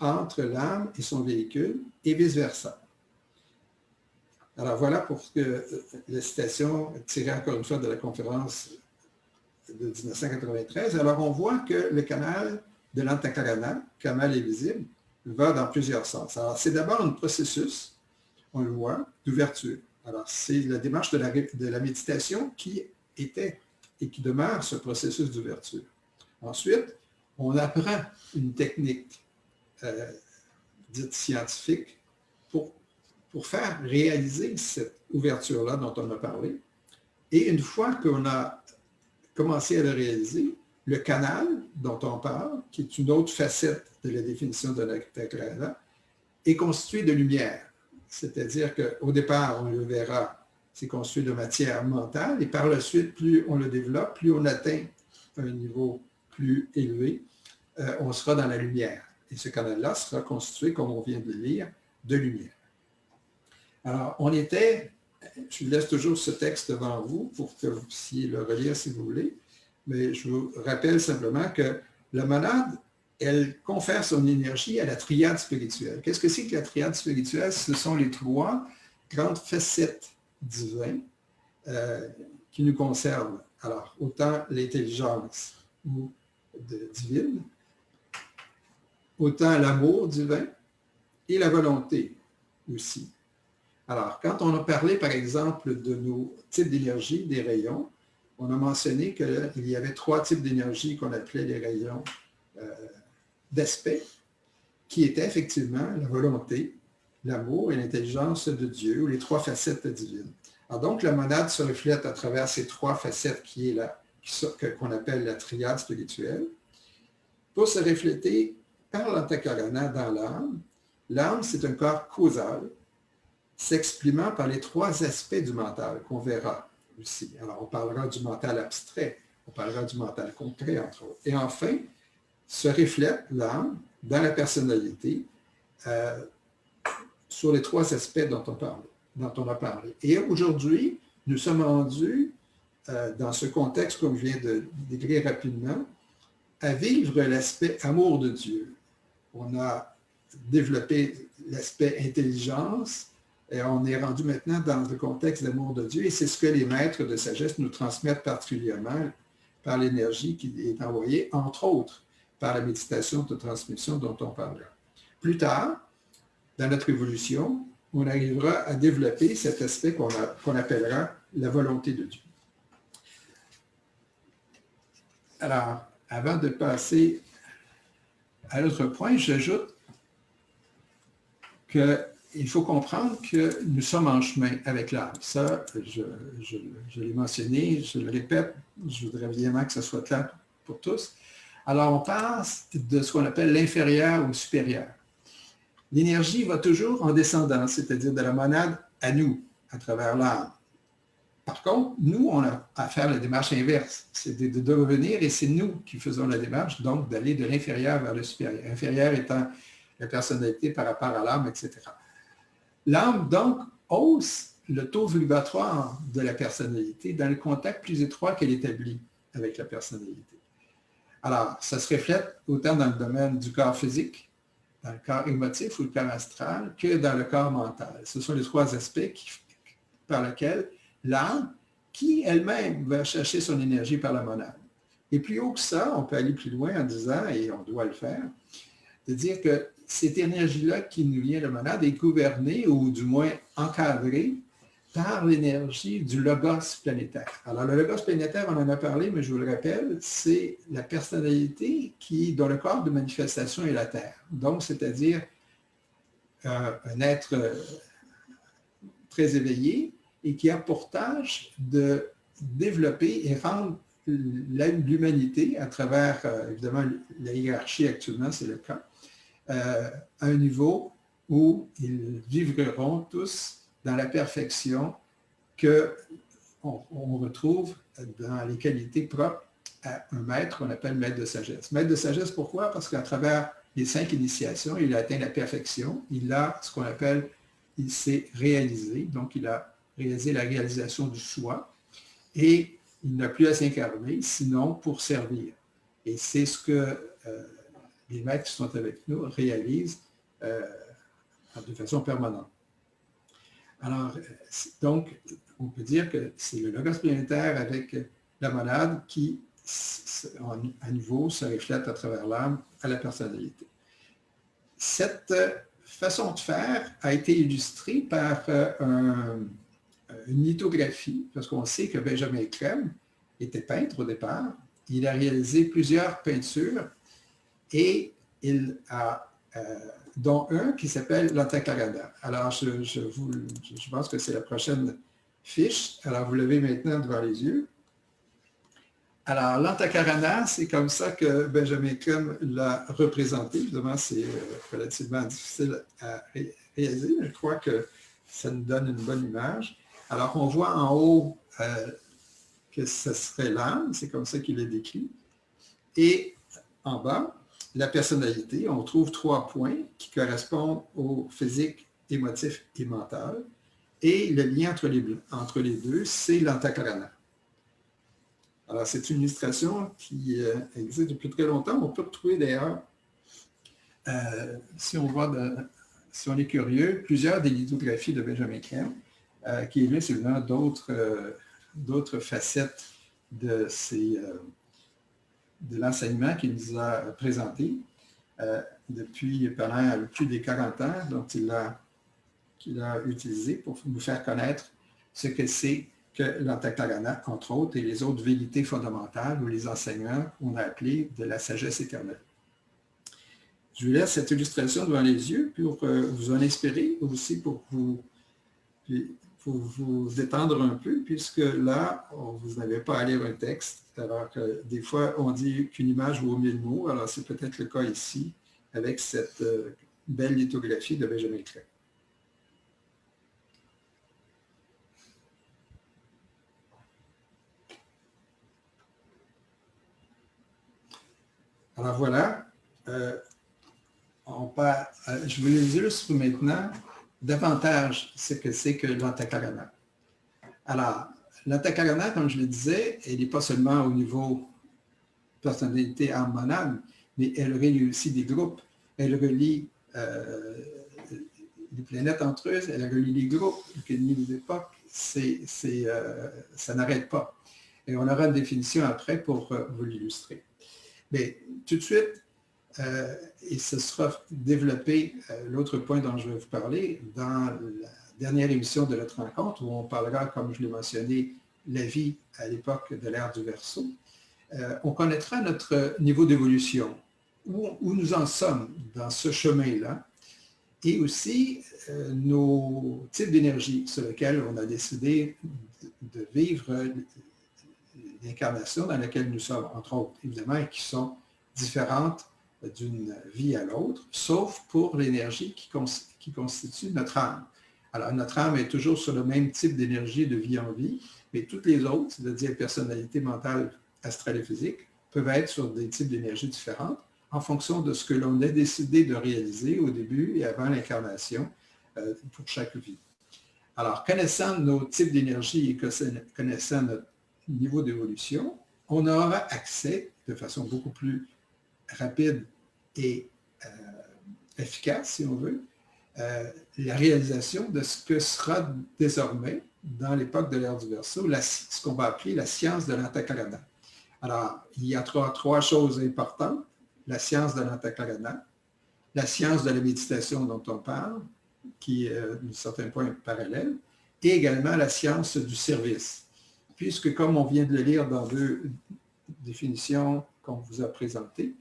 A: entre l'âme et son véhicule et vice-versa. Alors voilà pour la citation tirée encore une fois de la conférence de 1993. Alors on voit que le canal de l'antakarana, canal invisible, va dans plusieurs sens. Alors c'est d'abord un processus, on le voit, d'ouverture. Alors c'est la démarche de la méditation qui était et qui demeure ce processus d'ouverture. Ensuite, on apprend une technique dite scientifique pour faire réaliser cette ouverture-là dont on a parlé. Et une fois qu'on a commencé à le réaliser, le canal dont on parle, qui est une autre facette de la définition de l'antakarana, est constitué de lumière. C'est-à-dire qu'au départ, on le verra, c'est constitué de matière mentale, et par la suite, plus on le développe, plus on atteint un niveau plus élevé, on sera dans la lumière. Et ce canal-là sera constitué, comme on vient de le lire, de lumière. Alors, je vous laisse toujours ce texte devant vous pour que vous puissiez le relire si vous voulez, mais je vous rappelle simplement que la monade, elle confère son énergie à la triade spirituelle. Qu'est-ce que c'est que la triade spirituelle? Ce sont les 3 grandes facettes divines qui nous concernent. Alors, autant l'intelligence divine, autant l'amour divin et la volonté aussi. Alors, quand on a parlé, par exemple, de nos types d'énergie, des rayons, on a mentionné qu'il y avait 3 types d'énergie qu'on appelait les rayons d'aspect, qui étaient effectivement la volonté, l'amour et l'intelligence de Dieu, ou les 3 facettes divines. Alors donc, la monade se reflète à travers ces 3 facettes qu'on appelle la triade spirituelle, pour se refléter par l'antakarana dans l'âme. L'âme, c'est un corps causal, s'exprimant par les 3 aspects du mental qu'on verra aussi. Alors, on parlera du mental abstrait, on parlera du mental concret, entre autres. Et enfin, se reflète l'âme dans la personnalité sur les trois aspects dont on a parlé. Et aujourd'hui, nous sommes rendus, dans ce contexte, comme je viens de décrire rapidement, à vivre l'aspect amour de Dieu. On a développé l'aspect intelligence et on est rendu maintenant dans le contexte d'amour de Dieu et c'est ce que les maîtres de sagesse nous transmettent particulièrement par l'énergie qui est envoyée, entre autres, par la méditation de transmission dont on parlera. Plus tard, dans notre évolution, on arrivera à développer cet aspect qu'on appellera la volonté de Dieu. Alors, avant de passer à l'autre point, j'ajoute qu'il faut comprendre que nous sommes en chemin avec l'âme. Ça, je l'ai mentionné, je le répète, je voudrais évidemment que ce soit clair pour tous. Alors, on passe de ce qu'on appelle l'inférieur au supérieur. L'énergie va toujours en descendant, c'est-à-dire de la monade à nous, à travers l'âme. Par contre, nous, on a à faire la démarche inverse, c'est de revenir et c'est nous qui faisons la démarche, donc d'aller de l'inférieur vers le supérieur. L'inférieur étant la personnalité par rapport à l'âme, etc. L'âme, donc, hausse le taux vibratoire de la personnalité dans le contact plus étroit qu'elle établit avec la personnalité. Alors, ça se reflète autant dans le domaine du corps physique, dans le corps émotif ou le corps astral, que dans le corps mental. Ce sont les trois aspects par lesquels l'âme, qui elle-même va chercher son énergie par la monade. Et plus haut que ça, on peut aller plus loin en disant, et on doit le faire, de dire que cette énergie-là qui nous vient de la monade est gouvernée, ou du moins encadrée, par l'énergie du logos planétaire. Alors, le logos planétaire, on en a parlé, mais je vous le rappelle, c'est la personnalité dont le corps de manifestation est la Terre. Donc, c'est-à-dire un être très éveillé et qui a pour tâche de développer et rendre l'humanité, à travers, évidemment, la hiérarchie actuellement, c'est le cas, à un niveau où ils vivront tous dans la perfection qu'on retrouve dans les qualités propres à un maître qu'on appelle maître de sagesse. Maître de sagesse, pourquoi? Parce qu'à travers les 5 initiations, il a atteint la perfection. Il a ce qu'on appelle, il s'est réalisé, donc il a réalisé la réalisation du soi et il n'a plus à s'incarner, sinon pour servir. Et c'est ce que les maîtres qui sont avec nous réalisent de façon permanente. Alors, donc, on peut dire que c'est le logos planétaire avec la monade qui, à nouveau, se reflète à travers l'âme à la personnalité. Cette façon de faire a été illustrée par une lithographie, parce qu'on sait que Benjamin Crème était peintre au départ. Il a réalisé plusieurs peintures et il a dont un qui s'appelle l'Antakarana. Alors, je pense que c'est la prochaine fiche. Alors, vous l'avez maintenant devant les yeux. Alors, l'Antakarana, c'est comme ça que Benjamin Crème l'a représenté. Évidemment, c'est relativement difficile à réaliser, mais je crois que ça nous donne une bonne image. Alors, on voit en haut que ce serait l'âme, c'est comme ça qu'il est décrit. Et en bas, la personnalité, on trouve 3 points qui correspondent au physique, émotif et mental. Et le lien entre les deux, c'est l'Antakarana. Alors, c'est une illustration qui existe depuis très longtemps. On peut retrouver d'ailleurs, si on est curieux, plusieurs des lithographies de Benjamin Crème qui illustrent évidemment d'autres facettes de l'enseignement qu'il nous a présenté depuis pendant plus de 40 ans, dont qu'il a utilisé pour nous faire connaître ce que c'est que l'Antakarana, entre autres, et les autres vérités fondamentales ou les enseignements qu'on a appelés de la sagesse éternelle. Je vous laisse cette illustration devant les yeux pour vous en inspirer, aussi pour vous détendre un peu, puisque là, vous n'avez pas à lire un texte, alors que des fois, on dit qu'une image vaut 1000 mots, alors c'est peut-être le cas ici, avec cette belle lithographie de Benjamin Crème. Alors voilà, je vous les illustre maintenant davantage ce que c'est que l'antakarana. Alors, l'antakarana, comme je le disais, elle n'est pas seulement au niveau personnalité âme monade, mais elle relie aussi des groupes, elle relie les planètes entre eux, elle relie les groupes, les époques, ça n'arrête pas. Et on aura une définition après pour vous l'illustrer. Mais tout de suite, et ce sera développé, l'autre point dont je vais vous parler, dans la dernière émission de notre rencontre, où on parlera, comme je l'ai mentionné, la vie à l'époque de l'ère du Verseau. On connaîtra notre niveau d'évolution, où nous en sommes dans ce chemin-là, et aussi nos types d'énergie sur lesquels on a décidé de vivre l'incarnation dans laquelle nous sommes, entre autres, évidemment, et qui sont différentes d'une vie à l'autre, sauf pour l'énergie qui constitue notre âme. Alors, notre âme est toujours sur le même type d'énergie de vie en vie, mais toutes les autres, c'est-à-dire personnalité mentale, astrale et physique, peuvent être sur des types d'énergie différentes en fonction de ce que l'on a décidé de réaliser au début et avant l'incarnation pour chaque vie. Alors, connaissant nos types d'énergie et connaissant notre niveau d'évolution, on aura accès de façon beaucoup plus rapide et efficace, si on veut, la réalisation de ce que sera désormais, dans l'époque de l'ère du Verseau, ce qu'on va appeler la science de l'antakarana. Alors, il y a trois choses importantes. La science de l'antakarana, la science de la méditation dont on parle, qui est à un certain point parallèle, et également la science du service. Puisque, comme on vient de le lire dans deux définitions qu'on vous a présentées,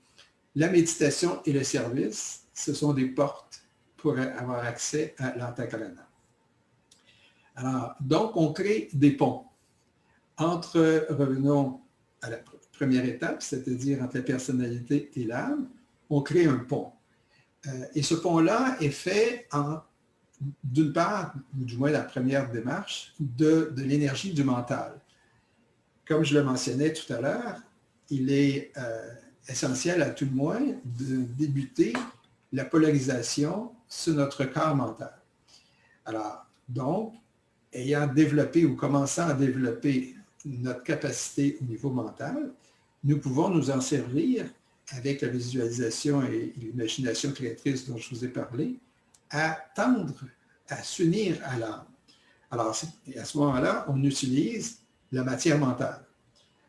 A: la méditation et le service, ce sont des portes pour avoir accès à l'antakarana. Alors, donc, on crée des ponts entre, revenons à la première étape, c'est-à-dire entre la personnalité et l'âme, on crée un pont. Et ce pont-là est fait d'une part, ou du moins la première démarche, de l'énergie du mental. Comme je le mentionnais tout à l'heure, il est essentiel à tout le moins de débuter la polarisation sur notre corps mental. Alors, donc, ayant développé ou commençant à développer notre capacité au niveau mental, nous pouvons nous en servir avec la visualisation et l'imagination créatrice dont je vous ai parlé, à tendre, à s'unir à l'âme. Alors, à ce moment-là, on utilise la matière mentale.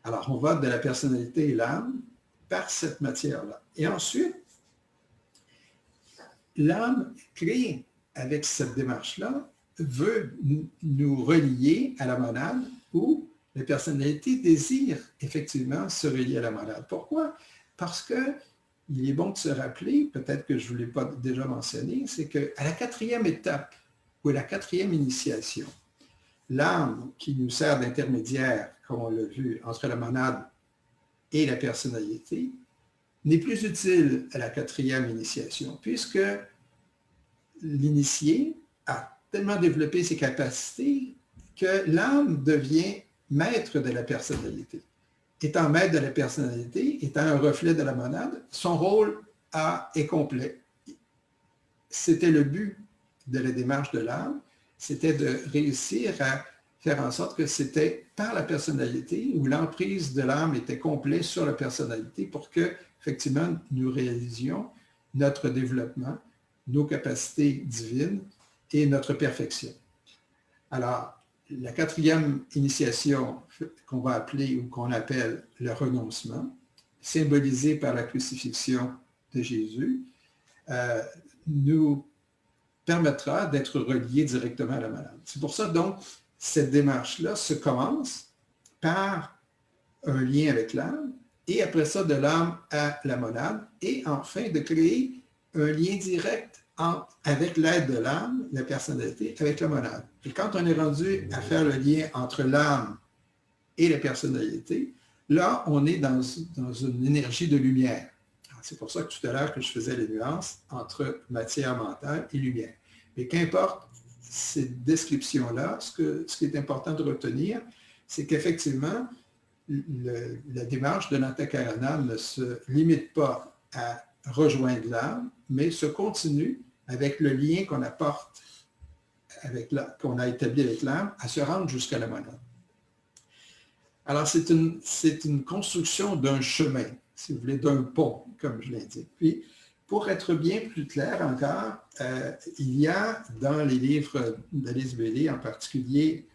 A: Alors, on va de la personnalité et l'âme par cette matière-là. Et ensuite, l'âme crée, avec cette démarche-là, veut nous relier à la monade où la personnalité désire effectivement se relier à la monade. Pourquoi? Parce qu'il est bon de se rappeler, peut-être que je ne vous l'ai pas déjà mentionné, c'est qu'à la quatrième étape, ou à la quatrième initiation, l'âme qui nous sert d'intermédiaire, comme on l'a vu, entre la monade et la personnalité, n'est plus utile à la quatrième initiation, puisque l'initié a tellement développé ses capacités que l'âme devient maître de la personnalité. Étant maître de la personnalité, étant un reflet de la monade, son rôle est complet. C'était le but de la démarche de l'âme, c'était de réussir à faire en sorte que c'était par la personnalité, où l'emprise de l'âme était complète sur la personnalité pour que, effectivement, nous réalisions notre développement, nos capacités divines et notre perfection. Alors, la quatrième initiation qu'on va appeler ou qu'on appelle le renoncement, symbolisé par la crucifixion de Jésus, nous permettra d'être reliés directement à la monade. C'est pour ça, donc, cette démarche-là se commence par un lien avec l'âme, et après ça, de l'âme à la monade, et enfin de créer un lien direct avec l'aide de l'âme, la personnalité, avec la monade. Et quand on est rendu à faire le lien entre l'âme et la personnalité, là, on est dans une énergie de lumière. C'est pour ça que tout à l'heure que je faisais les nuances entre matière mentale et lumière. Mais qu'importe ces descriptions-là, ce qui est important de retenir, c'est qu'effectivement, la démarche de l'antakarana ne se limite pas à rejoindre l'âme, mais se continue avec le lien qu'on apporte qu'on a établi avec l'âme à se rendre jusqu'à la monade. Alors, c'est une construction d'un chemin, si vous voulez, d'un pont, comme je l'indique. Puis, pour être bien plus clair encore, il y a dans les livres d'Alice Bailey, en particulier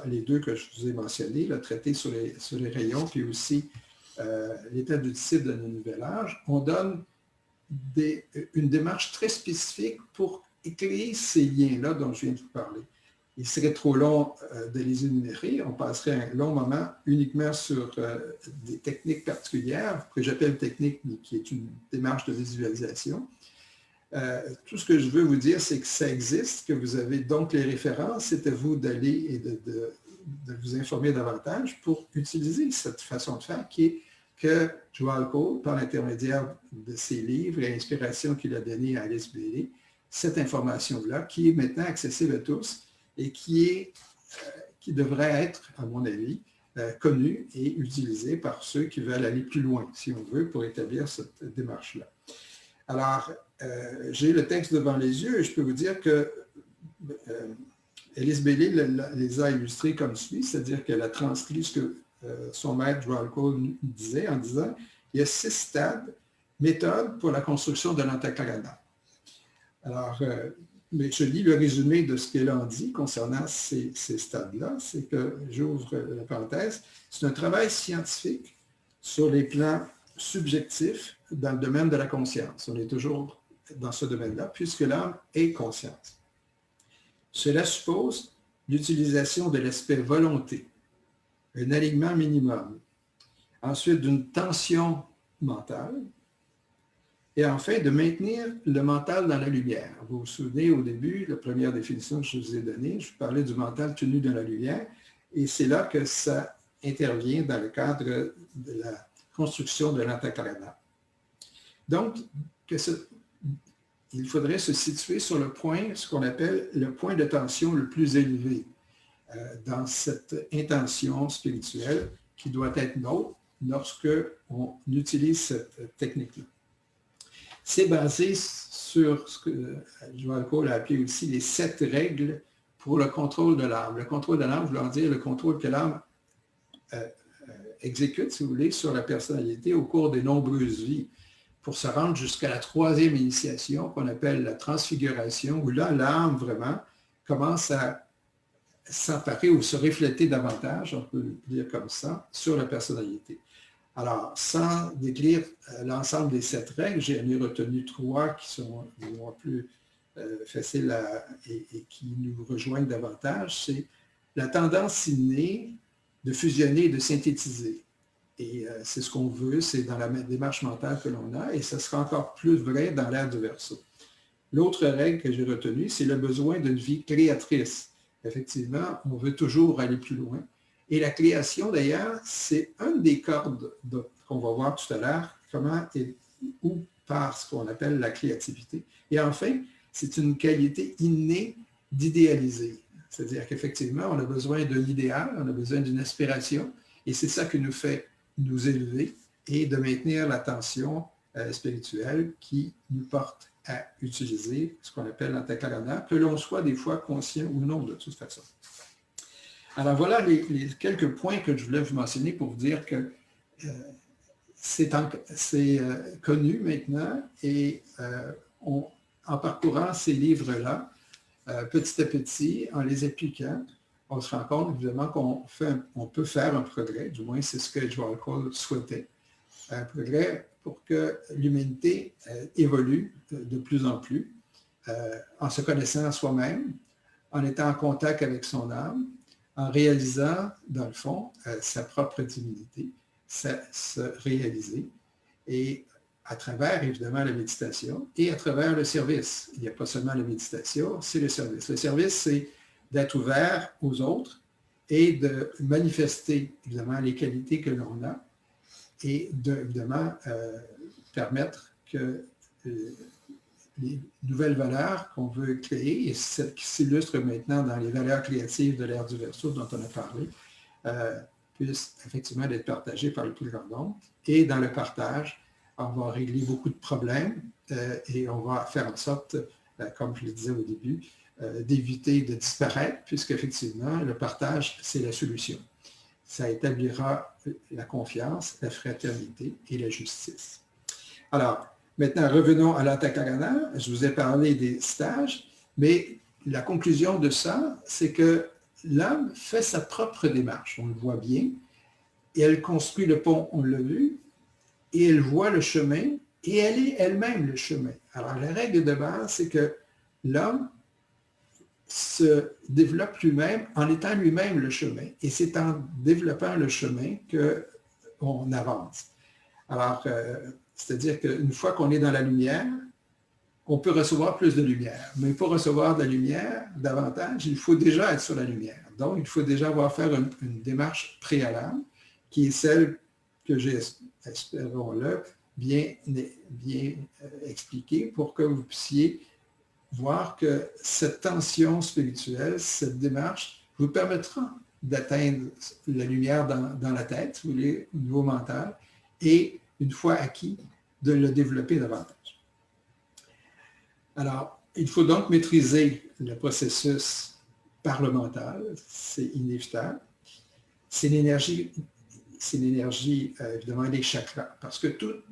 A: les deux que je vous ai mentionnés, le traité sur les rayons, puis aussi l'état du disciple de notre nouvel âge, on donne une démarche très spécifique pour créer ces liens-là dont je viens de vous parler. Il serait trop long de les énumérer. On passerait un long moment uniquement sur des techniques particulières, que j'appelle technique, mais qui est une démarche de visualisation. Tout ce que je veux vous dire, c'est que ça existe, que vous avez donc les références. C'est à vous d'aller et de vous informer davantage pour utiliser cette façon de faire qui est que Joel Cole, par l'intermédiaire de ses livres et l'inspiration qu'il a donnée à Alice Bailey, cette information-là, qui est maintenant accessible à tous et qui devrait être, à mon avis, connue et utilisée par ceux qui veulent aller plus loin, si on veut, pour établir cette démarche-là. Alors, j'ai le texte devant les yeux et je peux vous dire que Alice Bailey les a illustrés comme suit, c'est-à-dire qu'elle a transcrit ce que son maître Joel Cole disait en disant il y a 6 stades, méthodes pour la construction de l'antakarana. Alors, mais je lis le résumé de ce qu'elle en dit concernant ces stades-là, c'est que, j'ouvre la parenthèse, c'est un travail scientifique sur les plans subjectifs dans le domaine de la conscience. On est toujours dans ce domaine-là, puisque l'âme est conscience. Cela suppose l'utilisation de l'aspect volonté, un alignement minimum, ensuite d'une tension mentale, et enfin de maintenir le mental dans la lumière. Vous vous souvenez au début, la première définition que je vous ai donnée, je parlais du mental tenu dans la lumière, et c'est là que ça intervient dans le cadre de la construction de l'antakarana. Donc, il faudrait se situer sur le point, ce qu'on appelle le point de tension le plus élevé dans cette intention spirituelle qui doit être nôtre lorsque on utilise cette technique-là. C'est basé sur ce que Joel Cole a appelé aussi les 7 règles pour le contrôle de l'âme. Le contrôle de l'âme voulant dire le contrôle que l'âme exécute, si vous voulez, sur la personnalité au cours des nombreuses vies, pour se rendre jusqu'à la 3e initiation qu'on appelle la transfiguration, où là, l'âme vraiment commence à s'emparer ou se refléter davantage, on peut le dire comme ça, sur la personnalité. Alors, sans décrire l'ensemble des 7 règles, j'en ai retenu 3 qui sont plus faciles et qui nous rejoignent davantage. C'est la tendance innée de fusionner et de synthétiser. Et c'est ce qu'on veut, c'est dans la démarche mentale que l'on a, et ce sera encore plus vrai dans l'ère du Verseau. L'autre règle que j'ai retenue, c'est le besoin d'une vie créatrice. Effectivement, on veut toujours aller plus loin. Et la création, d'ailleurs, c'est une des cordes qu'on va voir tout à l'heure, comment et où par ce qu'on appelle la créativité. Et enfin, c'est une qualité innée d'idéaliser. C'est-à-dire qu'effectivement, on a besoin d'un idéal, on a besoin d'une aspiration, et c'est ça qui nous fait nous élever et de maintenir l'attention spirituelle qui nous porte à utiliser ce qu'on appelle l'antakarana, que l'on soit des fois conscient ou non de toute façon. Alors voilà les quelques points que je voulais vous mentionner pour vous dire que c'est connu maintenant et en parcourant ces livres-là, petit à petit, en les appliquant, on se rend compte évidemment qu'on peut faire un progrès, du moins c'est ce que Joel Cole souhaitait, un progrès pour que l'humanité évolue de plus en plus en se connaissant soi-même, en étant en contact avec son âme, en réalisant, dans le fond, sa propre divinité, se réaliser, et à travers, évidemment, la méditation et à travers le service. Il n'y a pas seulement la méditation, c'est le service. Le service, c'est d'être ouvert aux autres et de manifester, évidemment, les qualités que l'on a et de, évidemment, permettre que les nouvelles valeurs qu'on veut créer, et celles qui s'illustrent maintenant dans les valeurs créatives de l'ère du Verseau dont on a parlé, puissent effectivement être partagées par le plus grand nombre. Et dans le partage, on va régler beaucoup de problèmes et on va faire en sorte, comme je le disais au début, d'éviter de disparaître, puisqu'effectivement, le partage, c'est la solution. Ça établira la confiance, la fraternité et la justice. Alors, maintenant, revenons à l'Antakarana. Je vous ai parlé des stages, mais la conclusion de ça, c'est que l'âme fait sa propre démarche, on le voit bien, et elle construit le pont, on l'a vu, et elle voit le chemin, et elle est elle-même le chemin. Alors, la règle de base, c'est que l'homme se développe lui-même en étant lui-même le chemin, et c'est en développant le chemin qu'on avance. Alors, c'est-à-dire qu'une fois qu'on est dans la lumière, on peut recevoir plus de lumière. Mais pour recevoir de la lumière davantage, il faut déjà être sur la lumière. Donc, il faut déjà avoir faire une démarche préalable, qui est celle que j'ai, espérons-le, bien expliquée pour que vous puissiez voir que cette tension spirituelle, cette démarche, vous permettra d'atteindre la lumière dans la tête, si vous voulez, au niveau mental, et une fois acquis, de le développer davantage. Alors, il faut donc maîtriser le processus par le mental, c'est inévitable. C'est l'énergie, évidemment, des chakras, parce que toute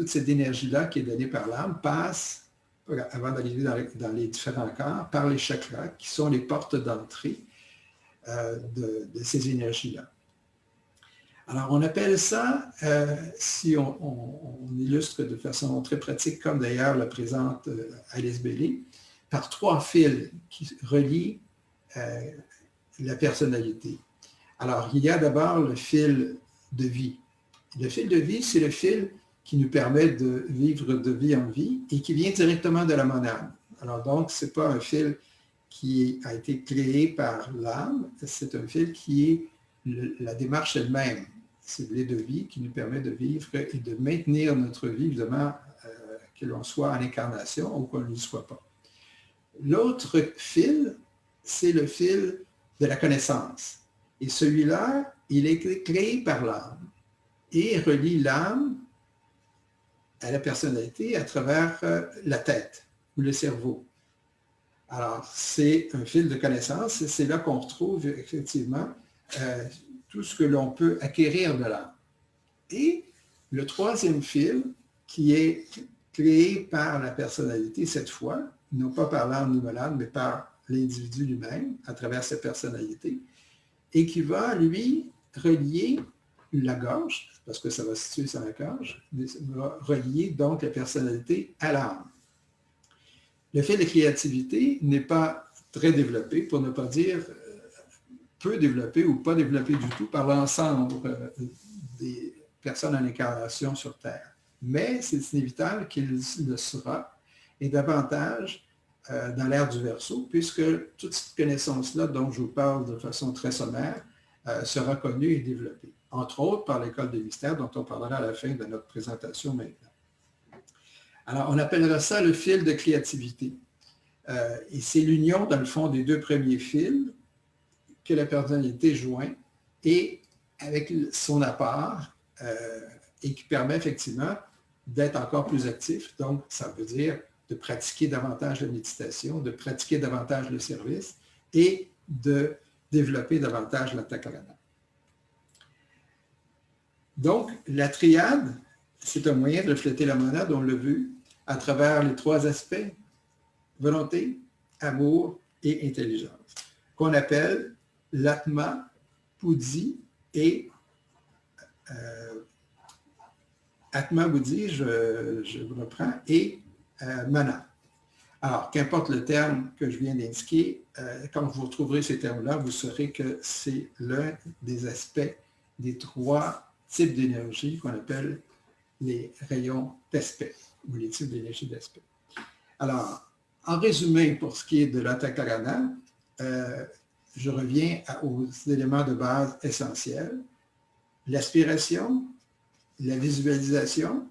A: cette énergie-là qui est donnée par l'âme passe, avant d'arriver dans les différents corps, par les chakras, qui sont les portes d'entrée de ces énergies-là. Alors, on appelle ça, si on illustre de façon très pratique, comme d'ailleurs le présente Alice Bailey, par 3 fils qui relient la personnalité. Alors, il y a d'abord le fil de vie. Le fil de vie, c'est le fil qui nous permet de vivre de vie en vie et qui vient directement de la monade. Alors donc, ce n'est pas un fil qui a été créé par l'âme, c'est un fil qui est la démarche elle-même, ciblée de vie, qui nous permet de vivre et de maintenir notre vie, évidemment, que l'on soit en incarnation ou qu'on ne le soit pas. L'autre fil, c'est le fil de la connaissance. Et celui-là, il est créé par l'âme et relie l'âme à la personnalité à travers la tête ou le cerveau. Alors, c'est un fil de connaissance et c'est là qu'on retrouve effectivement tout ce que l'on peut acquérir de l'âme. Et le troisième fil, qui est créé par la personnalité cette fois, non pas par l'âme ni malade, mais par l'individu lui-même, à travers sa personnalité, et qui va, lui, relier la gorge, parce que ça va se situer sur la gorge, va relier donc la personnalité à l'âme. Le fait de créativité n'est pas très développé, pour ne pas dire peu développé ou pas développé du tout par l'ensemble des personnes en incarnation sur Terre. Mais c'est inévitable qu'il le sera, et davantage dans l'ère du Verseau, puisque toute cette connaissance-là dont je vous parle de façon très sommaire sera connue et développée, entre autres par l'école des mystères dont on parlera à la fin de notre présentation maintenant. Alors, on appellera ça le fil de créativité. Et c'est l'union, dans le fond, des 2 premiers fils que la personnalité joint et avec son apport et qui permet effectivement d'être encore plus actif. Donc, ça veut dire de pratiquer davantage la méditation, de pratiquer davantage le service et de développer davantage l'Antakarana. Donc, la triade, c'est un moyen de refléter la monade, on l'a vu, à travers les 3 aspects, volonté, amour et intelligence, qu'on appelle l'Atma, Buddhi et Atma, Buddhi, je reprends, et Mana. Alors, qu'importe le terme que je viens d'indiquer, quand vous retrouverez ces termes-là, vous saurez que c'est l'un des aspects des 3 types d'énergie qu'on appelle les rayons d'aspect, ou les types d'énergie d'aspect. Alors, en résumé, pour ce qui est de l'Antakarana, je reviens aux éléments de base essentiels. L'aspiration, la visualisation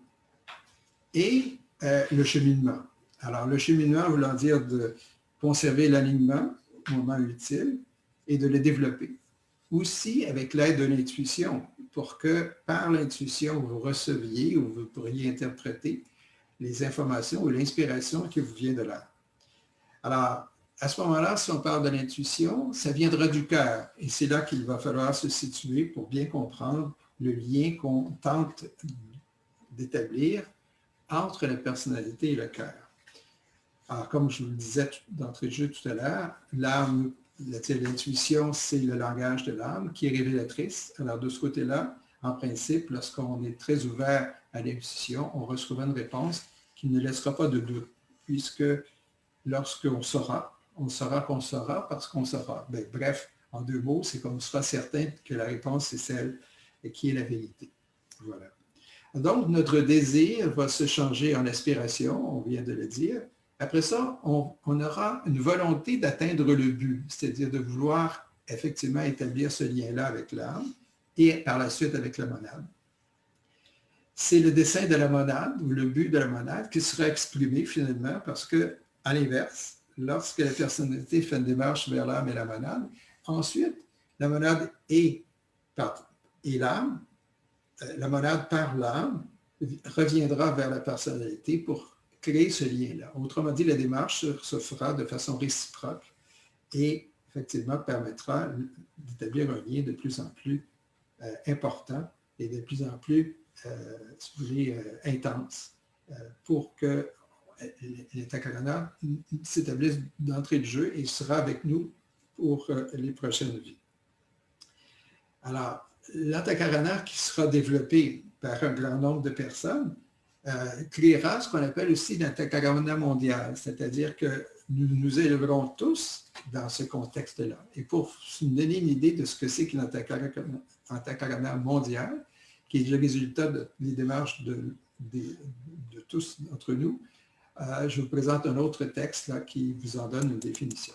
A: et le cheminement. Alors, le cheminement voulant dire de conserver l'alignement au moment utile et de le développer. Aussi avec l'aide de l'intuition, pour que par l'intuition, vous receviez ou vous pourriez interpréter les informations ou l'inspiration qui vous vient de là. Alors, à ce moment-là, si on parle de l'intuition, ça viendra du cœur. Et c'est là qu'il va falloir se situer pour bien comprendre le lien qu'on tente d'établir entre la personnalité et le cœur. Alors, comme je vous le disais d'entrée de jeu tout à l'heure, l'âme, l'intuition, c'est le langage de l'âme qui est révélatrice. Alors, de ce côté-là, en principe, lorsqu'on est très ouvert à l'intuition, on recevra une réponse qui ne laissera pas de doute, puisque lorsqu'on saura qu'on saura parce qu'on saura. Ben, bref, en deux mots, c'est qu'on sera certain que la réponse est celle qui est la vérité. Voilà. Donc, notre désir va se changer en aspiration, on vient de le dire. Après ça, on aura une volonté d'atteindre le but, c'est-à-dire de vouloir effectivement établir ce lien-là avec l'âme et par la suite avec la monade. C'est le dessein de la monade ou le but de la monade qui sera exprimé finalement parce que, à l'inverse, lorsque la personnalité fait une démarche vers l'âme et la monade, ensuite, la monade et l'âme, la monade par l'âme reviendra vers la personnalité pour créer ce lien-là. Autrement dit, la démarche se fera de façon réciproque et effectivement permettra d'établir un lien de plus en plus important et de plus en plus, si vous voulez, intense pour que l'Antakarana s'établisse d'entrée de jeu et sera avec nous pour les prochaines vies. Alors, l'Antakarana qui sera développé par un grand nombre de personnes créera ce qu'on appelle aussi l'Antakarana mondial, c'est-à-dire que nous nous élèverons tous dans ce contexte-là. Et pour nous donner une idée de ce que c'est que l'Antakarana mondial, qui est le résultat des démarches de tous d'entre nous, je vous présente un autre texte là, qui vous en donne une définition.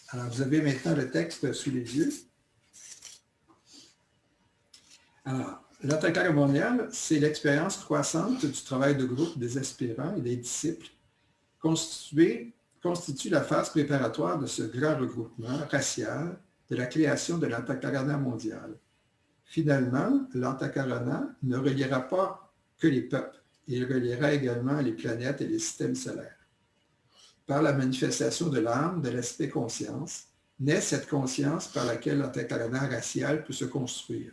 A: Alors, vous avez maintenant le texte sous les yeux. Alors, l'Antakarana mondial, c'est l'expérience croissante du travail de groupe des aspirants et des disciples constitue la phase préparatoire de ce grand regroupement racial de la création de l'Antakarana mondial. Finalement, l'Antakarana ne reliera pas que les peuples, il reliera également les planètes et les systèmes solaires. Par la manifestation de l'âme, de l'aspect conscience, naît cette conscience par laquelle l'Antakarana racial peut se construire.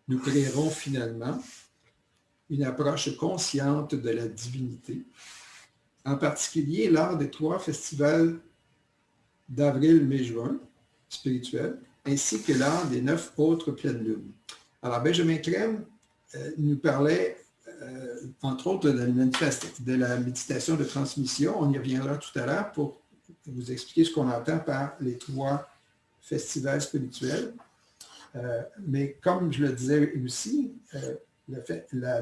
A: Nous créerons finalement une approche consciente de la divinité, en particulier lors des 3 festivals d'avril, mai, juin, spirituels, ainsi que lors des 9 autres pleines lunes. Alors, Benjamin Crème nous parlait, entre autres, de la méditation de transmission. On y reviendra tout à l'heure pour vous expliquer ce qu'on entend par les 3 festivals spirituels. Mais comme je le disais aussi, la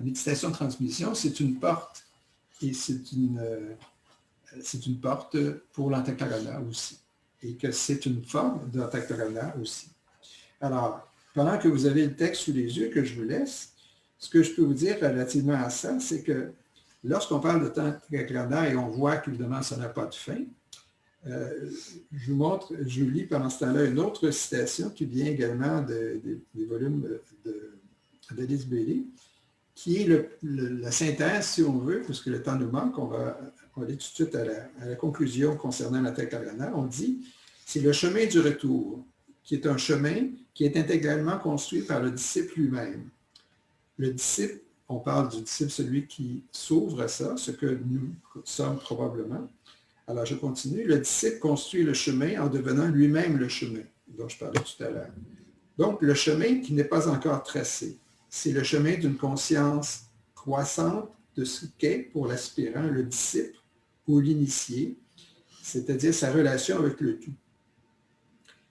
A: méditation de transmission, c'est une porte. Et c'est une porte pour l'Antakarana aussi. Et que c'est une forme d'Antakarana aussi. Alors, pendant que vous avez le texte sous les yeux que je vous laisse, ce que je peux vous dire relativement à ça, c'est que lorsqu'on parle de Antakarana et on voit qu'évidemment ça n'a pas de fin, je vous lis pendant ce temps-là une autre citation qui vient également des volumes d'Alice Bailey, qui est la synthèse, si on veut, puisque le temps nous manque, on va aller tout de suite à la conclusion concernant l'Antakarana. On dit, c'est le chemin du retour, qui est un chemin qui est intégralement construit par le disciple lui-même. Le disciple, on parle du disciple, celui qui s'ouvre à ça, ce que nous sommes probablement. Alors, je continue. Le disciple construit le chemin en devenant lui-même le chemin, dont je parlais tout à l'heure. Donc, le chemin qui n'est pas encore tracé, c'est le chemin d'une conscience croissante de ce qu'est pour l'aspirant le disciple ou l'initié, c'est-à-dire sa relation avec le tout.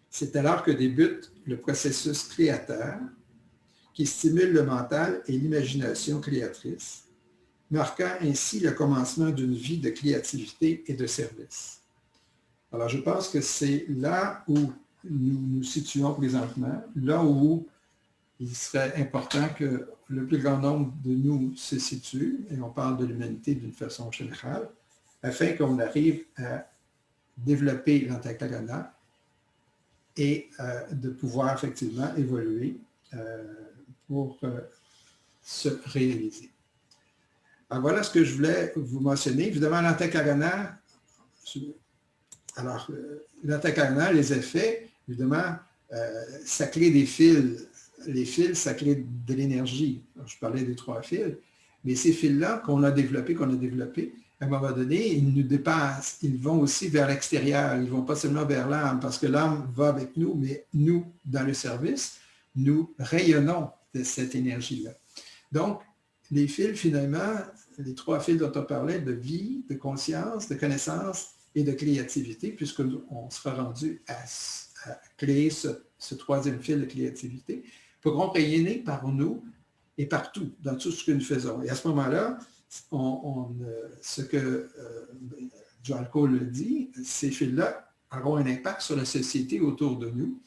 A: C'est alors que débute le processus créateur qui stimule le mental et l'imagination créatrice, marquant ainsi le commencement d'une vie de créativité et de service. Alors, je pense que c'est là où nous nous situons présentement, là où il serait important que le plus grand nombre de nous se situe, et on parle de l'humanité d'une façon générale, afin qu'on arrive à développer l'Antakarana et de pouvoir effectivement évoluer pour se réaliser. Alors, voilà ce que je voulais vous mentionner. Évidemment, l'antacarana, alors, l'antacarana, les effets, évidemment, ça crée des fils. Les fils, ça crée de l'énergie. Je parlais des 3 fils, mais ces fils-là qu'on a développés, à un moment donné, ils nous dépassent. Ils vont aussi vers l'extérieur. Ils ne vont pas seulement vers l'âme, parce que l'âme va avec nous, mais nous, dans le service, nous rayonnons de cette énergie-là. Donc, les fils, finalement, les 3 fils dont on parlait, de vie, de conscience, de connaissance et de créativité, puisqu'on sera rendu à créer ce 3e fil de créativité, pourront rayonner par nous et partout, dans tout ce que nous faisons. Et à ce moment-là, ce que John Cole le dit, ces fils-là auront un impact sur la société autour de nous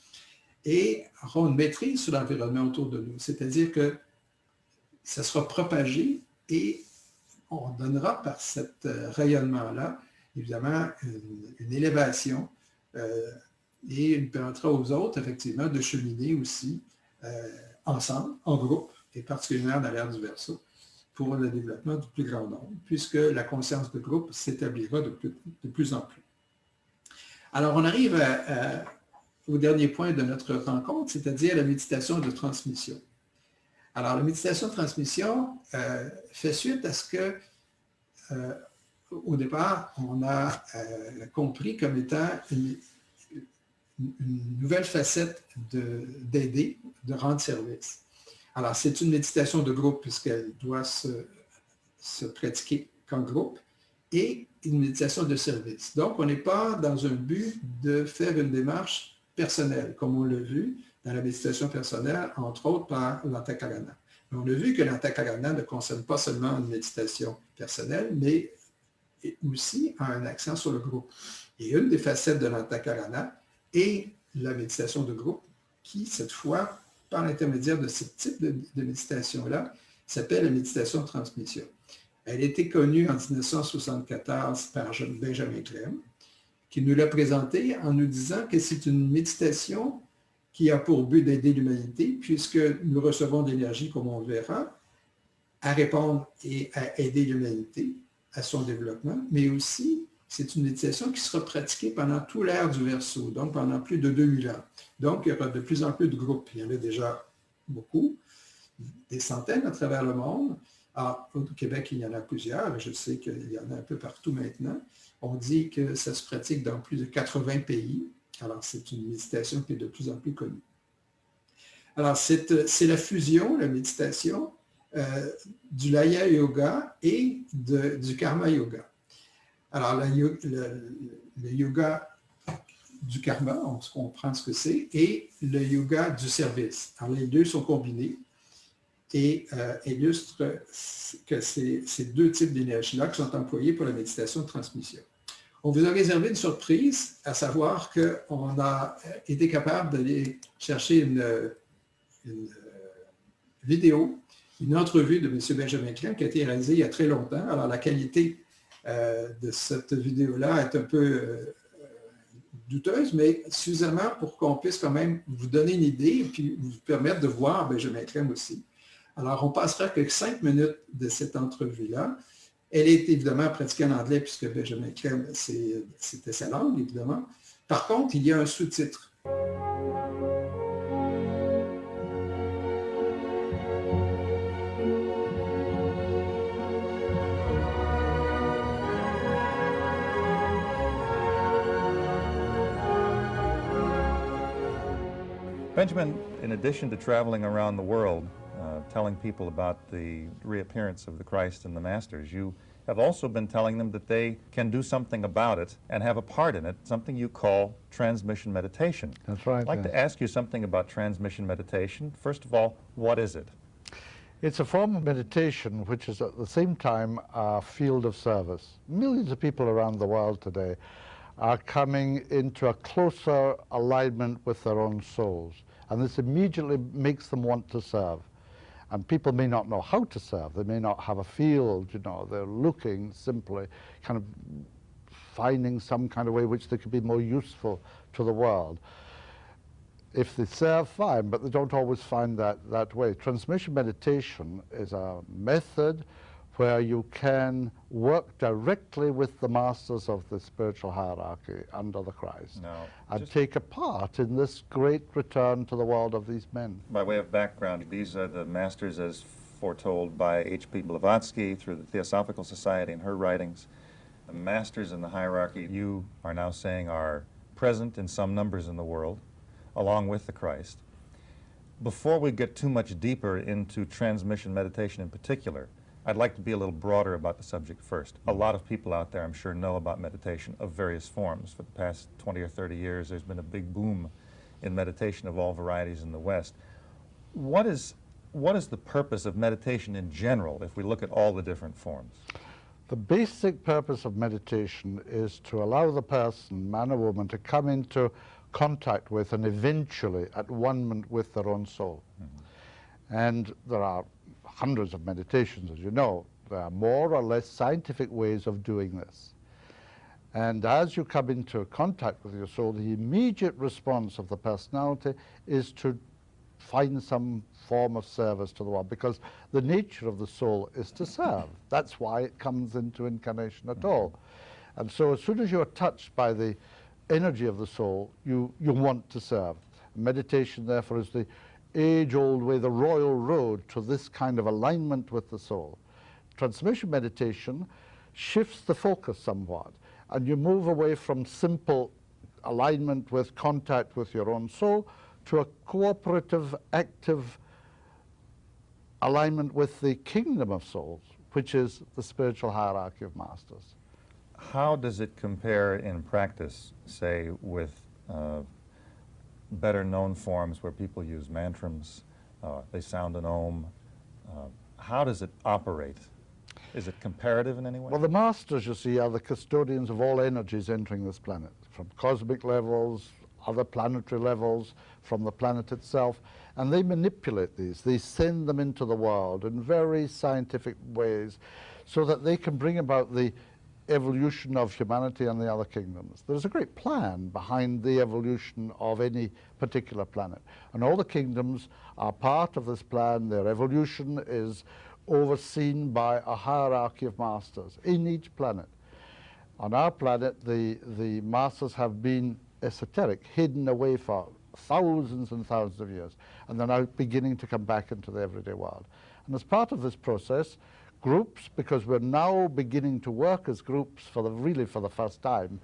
A: et auront une maîtrise sur l'environnement autour de nous. C'est-à-dire que ça sera propagé et on donnera par cet rayonnement-là, évidemment, une élévation et il permettra aux autres, effectivement, de cheminer aussi ensemble, en groupe, et particulièrement dans l'ère du Verseau, pour le développement du plus grand nombre, puisque la conscience de groupe s'établira de plus en plus. Alors, on arrive au dernier point de notre rencontre, c'est-à-dire la méditation de transmission. Alors, la méditation de transmission fait suite à ce que, au départ, on a compris comme étant une nouvelle facette d'aider, de rendre service. Alors, c'est une méditation de groupe puisqu'elle doit se pratiquer qu'en groupe et une méditation de service. Donc, on n'est pas dans un but de faire une démarche personnelle, comme on l'a vu dans la méditation personnelle, entre autres par l'antakarana. On a vu que l'antakarana ne concerne pas seulement une méditation personnelle, mais aussi un accent sur le groupe. Et une des facettes de l'antakarana est la méditation de groupe, qui, cette fois, par l'intermédiaire de ce type de méditation-là, s'appelle la méditation de transmission. Elle a été connue en 1974 par Benjamin Crème, qui nous l'a présentée en nous disant que c'est une méditation qui a pour but d'aider l'humanité, puisque nous recevons de l'énergie, comme on le verra, à répondre et à aider l'humanité à son développement, mais aussi, c'est une méditation qui sera pratiquée pendant tout l'ère du Verseau, donc pendant plus de 2000 ans. Donc, il y aura de plus en plus de groupes. Il y en a déjà beaucoup, des centaines à travers le monde. Alors, au Québec, il y en a plusieurs. Je sais qu'il y en a un peu partout maintenant. On dit que ça se pratique dans plus de 80 pays. Alors, c'est une méditation qui est de plus en plus connue. Alors, c'est la fusion, la méditation, du Laya Yoga et du Karma Yoga. Alors, le yoga du karma, on comprend ce que c'est, et le yoga du service. Alors, les deux sont combinés et illustrent que ces 2 types d'énergie-là qui sont employés pour la méditation de transmission. On vous a réservé une surprise, à savoir qu'on a été capable d'aller chercher une vidéo, une entrevue de M. Benjamin Crème qui a été réalisée il y a très longtemps. Alors, la qualité de cette vidéo-là est un peu douteuse, mais suffisamment pour qu'on puisse quand même vous donner une idée et puis vous permettre de voir Benjamin Crème aussi. Alors, on passera que 5 minutes de cette entrevue-là. Elle est évidemment pratiquée en anglais puisque Benjamin Crème, c'était sa langue, évidemment. Par contre, il y a un sous-titre.
B: Benjamin, in addition to traveling around the world, telling people about the reappearance of the Christ and the Masters, you have also been telling them that they can do something about it and have a part in it, something you call transmission meditation.
C: That's right.
B: I'd like to ask you something about transmission meditation. First of all, what is it?
C: It's a form of meditation which is at the same time a field of service. Millions of people around the world today are coming into a closer alignment with their own souls. And this immediately makes them want to serve. And people may not know how to serve. They may not have a field, you know. They're looking simply, kind of finding some kind of way which they could be more useful to the world. If they serve, fine, but they don't always find that way. Transmission meditation is a method where you can work directly with the masters of the spiritual hierarchy under the Christ and take a part in this great return to the world of these men.
B: By way of background, these are the masters as foretold by H.P. Blavatsky through the Theosophical Society and her writings. The masters in the hierarchy, you are now saying, are present in some numbers in the world, along with the Christ. Before we get too much deeper into transmission meditation in particular, I'd like to be a little broader about the subject first. A lot of people out there, I'm sure, know about meditation of various forms. For the past 20 or 30 years, there's been a big boom in meditation of all varieties in the West. What is the purpose of meditation in general, if we look at all the different forms?
C: The basic purpose of meditation is to allow the person, man or woman, to come into contact with and eventually at one-ment with their own soul. Mm-hmm. And there are hundreds of meditations, as you know. There are more or less scientific ways of doing this. And as you come into contact with your soul, the immediate response of the personality is to find some form of service to the world, because the nature of the soul is to serve. That's why it comes into incarnation at all. And so as soon as you're touched by the energy of the soul, you want to serve. Meditation, therefore, is the age-old way, the royal road to this kind of alignment with the soul. Transmission meditation shifts the focus somewhat, and you move away from simple alignment with contact with your own soul to a cooperative, active alignment with the kingdom of souls, which is the spiritual hierarchy of masters.
B: How does it compare in practice, say, with better known forms where people use mantrams, they sound an om? How does it operate? Is it comparative in any way?
C: Well, the masters, you see, are the custodians of all energies entering this planet, from cosmic levels, other planetary levels, from the planet itself, and they manipulate these. They send them into the world in very scientific ways so that they can bring about the evolution of humanity and the other kingdoms. There's a great plan behind the evolution of any particular planet, and all the kingdoms are part of this plan. Their evolution is overseen by a hierarchy of masters in each planet. On our planet, the masters have been esoteric, hidden away for thousands and thousands of years, and they're now beginning to come back into the everyday world. And as part of this process, groups, because we're now beginning to work as groups really for the first time,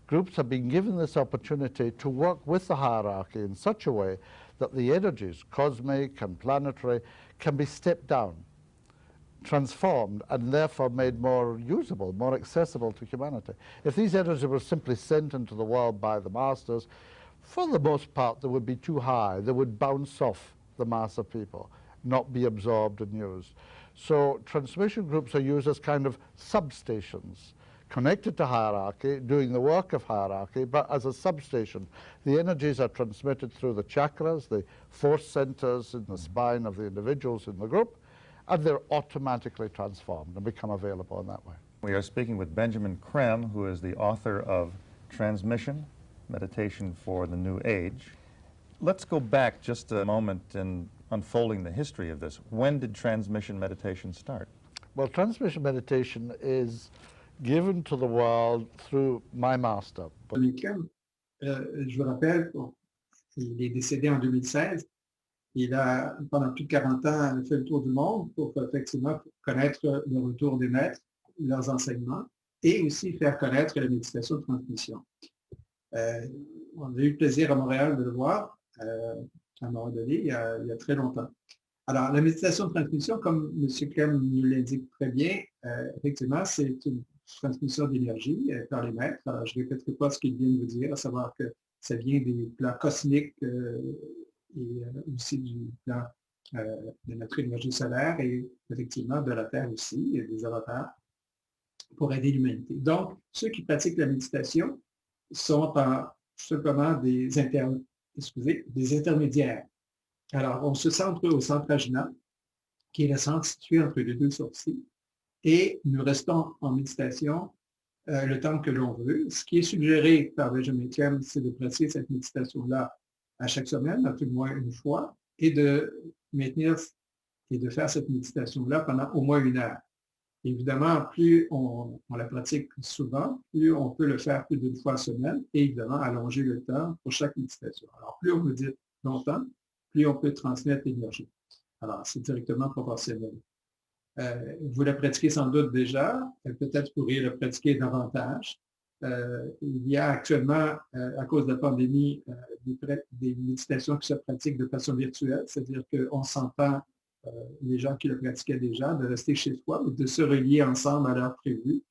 C: groups have been given this opportunity to work with the hierarchy in such a way that the energies, cosmic and planetary, can be stepped down, transformed, and therefore made more usable, more accessible to humanity. If these energies were simply sent into the world by the masters, for the most part they would be too high. They would bounce off the mass of people, not be absorbed and used. So transmission groups are used as kind of substations, connected to hierarchy, doing the work of hierarchy, but as a substation. The energies are transmitted through the chakras, the force centers in the spine of the individuals in the group, and they're automatically transformed and become available in that way.
B: We are speaking with Benjamin Creme, who is the author of Transmission, Meditation for the New Age. Let's go back just a moment in unfolding the history of this. When did transmission meditation start?
C: Well, transmission meditation is given to the world through my master.
A: Je vous rappelle, il est décédé en 2016. Il a, pendant plus de 40 ans, fait le tour du monde pour effectivement connaître le retour des maîtres, leurs enseignements, et aussi faire connaître la méditation de transmission. On a eu le plaisir à Montréal de le voir à un moment donné, il y a très longtemps. Alors, la méditation de transmission, comme M. Clem nous l'indique très bien, effectivement, c'est une transmission d'énergie par les maîtres. Alors, je ne répéterai pas ce qu'ils viennent de vous dire, à savoir que ça vient des plans cosmiques et aussi du plan de notre énergie solaire et effectivement de la Terre aussi, et des avatars pour aider l'humanité. Donc, ceux qui pratiquent la méditation sont simplement des intermédiaires. Alors, on se centre au centre ajna, qui est le centre situé entre les deux sourcils, et nous restons en méditation le temps que l'on veut. Ce qui est suggéré par Benjamin Creme, c'est de pratiquer cette méditation-là à chaque semaine, à tout le moins une fois, et de maintenir et de faire cette méditation-là pendant au moins 1 heure. Évidemment, plus on la pratique souvent, plus on peut le faire plus d'une fois par semaine et évidemment allonger le temps pour chaque méditation. Alors, plus on médite longtemps, plus on peut transmettre l'énergie. Alors, c'est directement proportionnel. Vous la pratiquez sans doute déjà, peut-être pourriez le pratiquer davantage. Il y a actuellement, à cause de la pandémie, des méditations qui se pratiquent de façon virtuelle, c'est-à-dire qu'on s'entend, les gens qui le pratiquaient déjà, de rester chez soi ou de se relier ensemble à l'heure prévue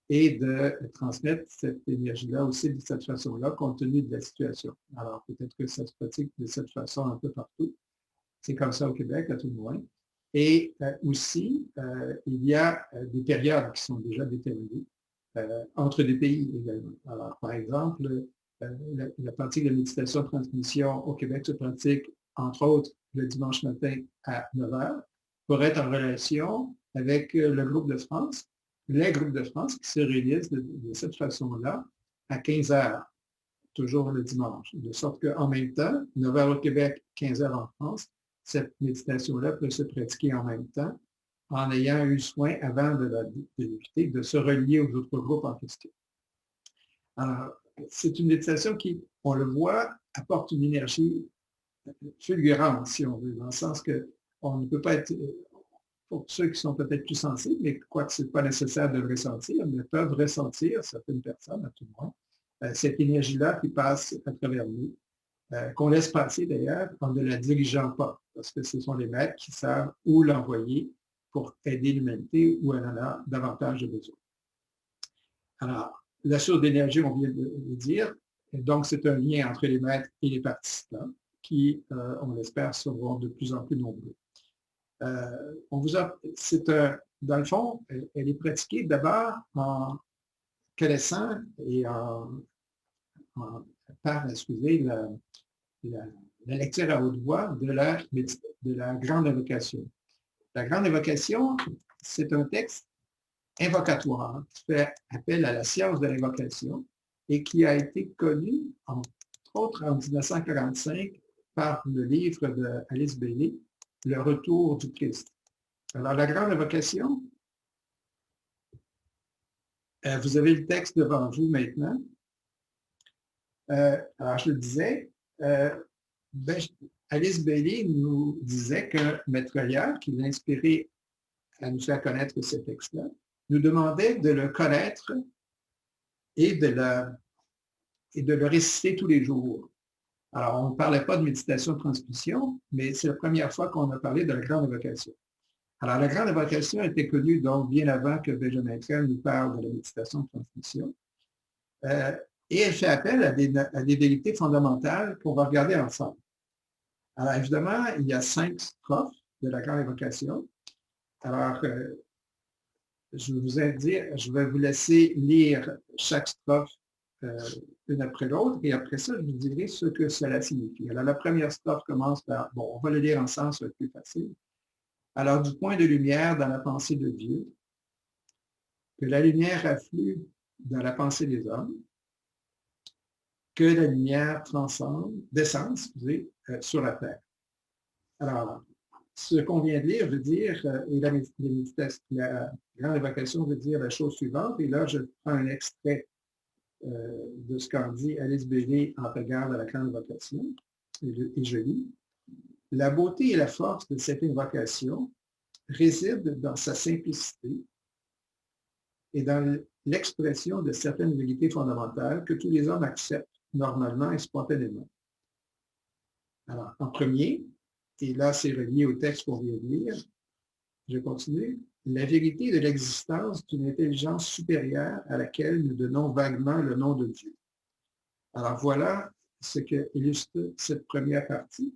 A: et de transmettre cette énergie-là aussi de cette façon-là, compte tenu de la situation. Alors, peut-être que ça se pratique de cette façon un peu partout. C'est comme ça au Québec, à tout le moins. Et aussi, il y a des périodes qui sont déjà déterminées entre des pays également. Alors, par exemple, la pratique de méditation de transmission au Québec se pratique, entre autres, le dimanche matin à 9 heures, pour être en relation avec le groupe de France, les groupes de France qui se réunissent de cette façon-là à 15 heures, toujours le dimanche. De sorte qu'en même temps, 9 heures au Québec, 15 heures en France, cette méditation-là peut se pratiquer en même temps en ayant eu soin, avant de l'éviter, de se relier aux autres groupes en question. Alors, c'est une méditation qui, on le voit, apporte une énergie fulgurante, si on veut, dans le sens qu'on ne peut pas être, pour ceux qui sont peut-être plus sensibles, mais quoique ce n'est pas nécessaire de le ressentir, mais peuvent ressentir, certaines personnes à tout le monde, cette énergie-là qui passe à travers nous, qu'on laisse passer d'ailleurs en ne la dirigeant pas, parce que ce sont les maîtres qui savent où l'envoyer pour aider l'humanité où elle en a davantage de besoin. Alors, la source d'énergie, on vient de le dire, et donc c'est un lien entre les maîtres et les participants qui, on l'espère, seront de plus en plus nombreux. Dans le fond, elle est pratiquée d'abord en connaissant et par, excusez, la lecture à haute voix de la grande invocation. La grande invocation, c'est un texte invocatoire qui fait appel à la science de l'invocation et qui a été connu, entre autres, en 1945 par le livre d'Alice Bailey, Le Retour du Christ. Alors, la grande invocation, vous avez le texte devant vous maintenant. Alors, je le disais, Alice Bailey nous disait que Maître Lia, qui l'a inspiré à nous faire connaître ce texte-là, nous demandait de le connaître et de le réciter tous les jours. Alors, on ne parlait pas de méditation de transmission, mais c'est la première fois qu'on a parlé de la grande invocation. Alors, la grande invocation était connue donc bien avant que Benjamin Creel nous parle de la méditation de transmission. Et elle fait appel à des vérités fondamentales qu'on va regarder ensemble. Alors, évidemment, il y a 5 strophes de la grande invocation. Alors, je vais vous laisser lire chaque strophe une après l'autre, et après ça, je vous dirai ce que cela signifie. Alors, la première strophe commence par, bon, on va le lire ensemble, ça va être plus facile. Alors, du point de lumière dans la pensée de Dieu, que la lumière afflue dans la pensée des hommes, que la lumière descende sur la terre. Alors, ce qu'on vient de lire veut dire, et la grande évocation veut dire la chose suivante, et là, je prends un extrait de ce qu'en dit Alice Bailey en regard à la grande invocation, et je lis. La beauté et la force de cette invocation résident dans sa simplicité et dans l'expression de certaines vérités fondamentales que tous les hommes acceptent normalement et spontanément. Alors, en premier, et là c'est relié au texte qu'on vient de lire, je continue, la vérité de l'existence d'une intelligence supérieure à laquelle nous donnons vaguement le nom de Dieu. Alors voilà ce que illustre cette première partie.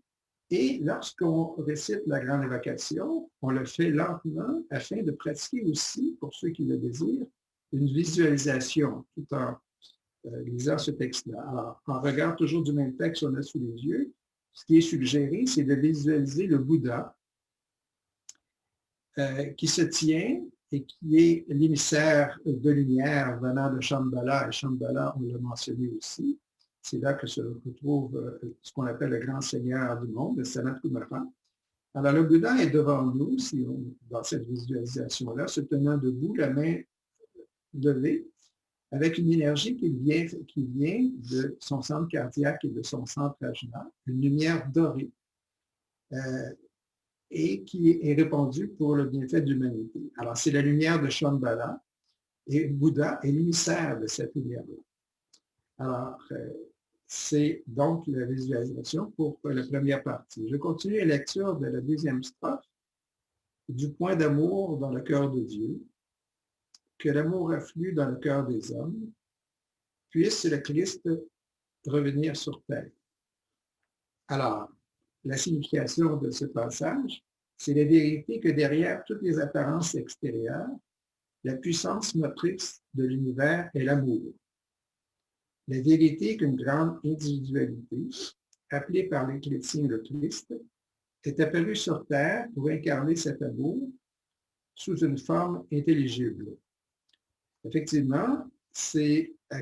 A: Et lorsqu'on récite la grande invocation, on le fait lentement afin de pratiquer aussi, pour ceux qui le désirent, une visualisation tout en lisant ce texte-là. Alors, en regard toujours du même texte qu'on a sous les yeux, ce qui est suggéré, c'est de visualiser le Bouddha qui se tient et qui est l'émissaire de lumière venant de Shambhala, et Shambhala, on l'a mentionné aussi, C'est là que se retrouve ce qu'on appelle le grand seigneur du monde, le Sanat Kumara. Alors, le Bouddha est devant nous, dans cette visualisation-là, se tenant debout, la main levée, avec une énergie qui vient de son centre cardiaque et de son centre ajna, une lumière dorée, et qui est répandue pour le bienfait de l'humanité. Alors, c'est la lumière de Shambhala, et Bouddha est l'émissaire de cette lumière-là. Alors, c'est donc la visualisation pour la première partie. Je continue la lecture de la deuxième strophe. Du point d'amour dans le cœur de Dieu, que l'amour afflue dans le cœur des hommes, puisse le Christ revenir sur terre. Alors, la signification de ce passage, c'est la vérité que derrière toutes les apparences extérieures, la puissance motrice de l'univers est l'amour. La vérité qu'une grande individualité, appelée par les chrétiens le Christ, est apparue sur terre pour incarner cet amour sous une forme intelligible. Effectivement,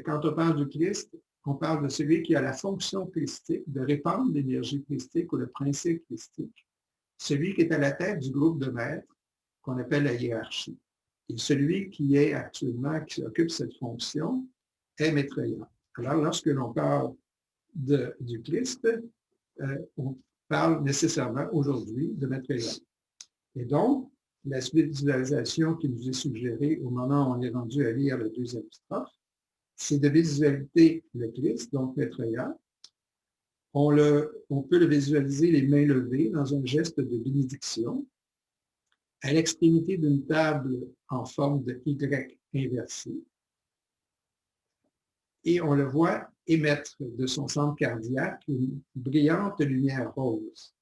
A: quand on parle du Christ, on parle de celui qui a la fonction christique de répandre l'énergie christique ou le principe christique, celui qui est à la tête du groupe de maîtres qu'on appelle la hiérarchie. Et celui qui occupe cette fonction est Maitreya. Alors, lorsque l'on parle du Christ, on parle nécessairement aujourd'hui de Maitreya. Et donc, la visualisation qui nous est suggérée au moment où on est rendu à lire la deuxième strophe, c'est de visualiser le Christ, donc Maitreya. On peut le visualiser les mains levées dans un geste de bénédiction à l'extrémité d'une table en forme de Y inversée. Et on le voit émettre de son centre cardiaque une brillante lumière rose.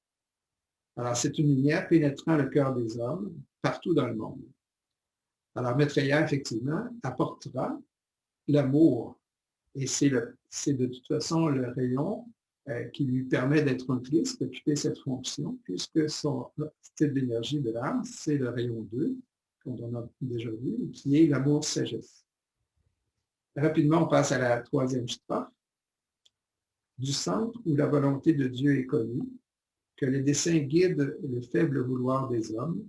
A: Alors, c'est une lumière pénétrant le cœur des hommes partout dans le monde. Alors, Maitreya, effectivement, apportera l'amour. Et c'est de toute façon le rayon qui lui permet d'être un Christ, d'occuper cette fonction, puisque son style d'énergie de l'âme, c'est le rayon 2, qu'on a déjà vu, qui est l'amour-sagesse. Rapidement, on passe à la troisième strophe. Du centre où la volonté de Dieu est connue, que le dessein guide le faible vouloir des hommes,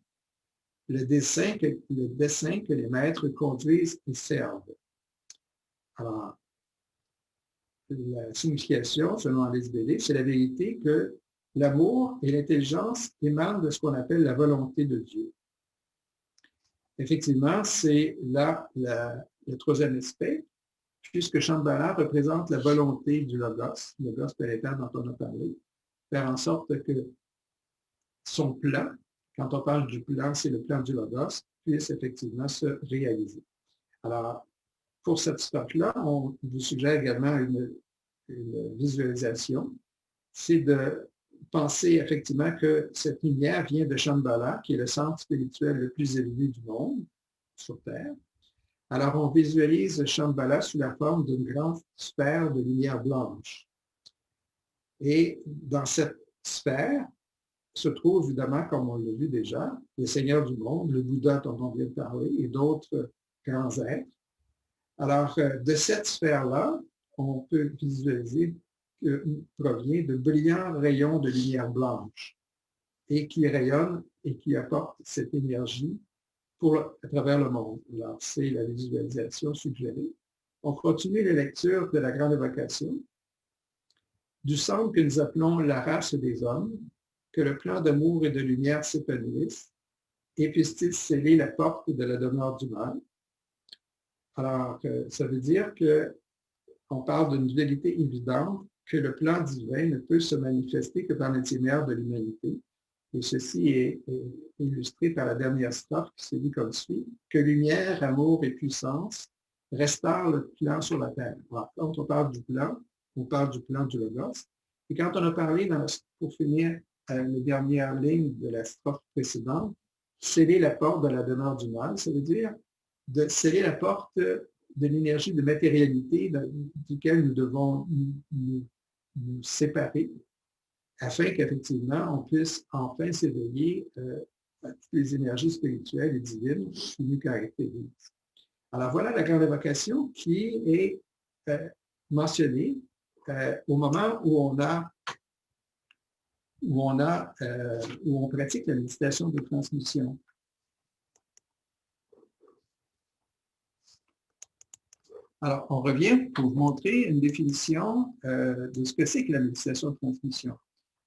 A: le dessein que les maîtres conduisent et servent. Alors, la signification, selon Alice Bailey, c'est la vérité que l'amour et l'intelligence émanent de ce qu'on appelle la volonté de Dieu. Effectivement, c'est là le troisième aspect, puisque Shambhala représente la volonté du Logos planétaire dont on a parlé, faire en sorte que son plan, quand on parle du plan, c'est le plan du Logos, puisse effectivement se réaliser. Alors, pour cette strophe-là, on vous suggère également une visualisation, c'est de penser effectivement que cette lumière vient de Shambhala, qui est le centre spirituel le plus élevé du monde, sur Terre. Alors, on visualise Shambhala sous la forme d'une grande sphère de lumière blanche. Et dans cette sphère se trouve évidemment, comme on l'a vu déjà, le Seigneur du monde, le Bouddha dont on vient de parler, et d'autres grands êtres. Alors, de cette sphère-là, on peut visualiser que provient de brillants rayons de lumière blanche et qui rayonnent et qui apportent cette énergie à travers le monde. Alors, c'est la visualisation suggérée. On continue la lecture de la grande évocation. Du centre que nous appelons la race des hommes, que le plan d'amour et de lumière s'épanouisse, et puisse-t-il sceller la porte de la demeure du mal. Alors, ça veut dire qu'on parle d'une vérité évidente que le plan divin ne peut se manifester que par l'intermédiaire de l'humanité. Et ceci est illustré par la dernière strophe qui se lit comme suit. Que lumière, amour et puissance restaurent le plan sur la terre. Alors, quand on parle du plan, on parle du plan du Logos. Et quand on a parlé, pour finir, la dernière ligne de la strophe précédente, sceller la porte de la demeure du mal, ça veut dire de sceller la porte de l'énergie de matérialité duquel nous devons nous séparer afin qu'effectivement, on puisse enfin s'éveiller à toutes les énergies spirituelles et divines qui nous caractérisent. Alors voilà la grande évocation qui est mentionnée au moment où on pratique la méditation de transmission. Alors, on revient pour vous montrer une définition de ce que c'est que la méditation de transmission.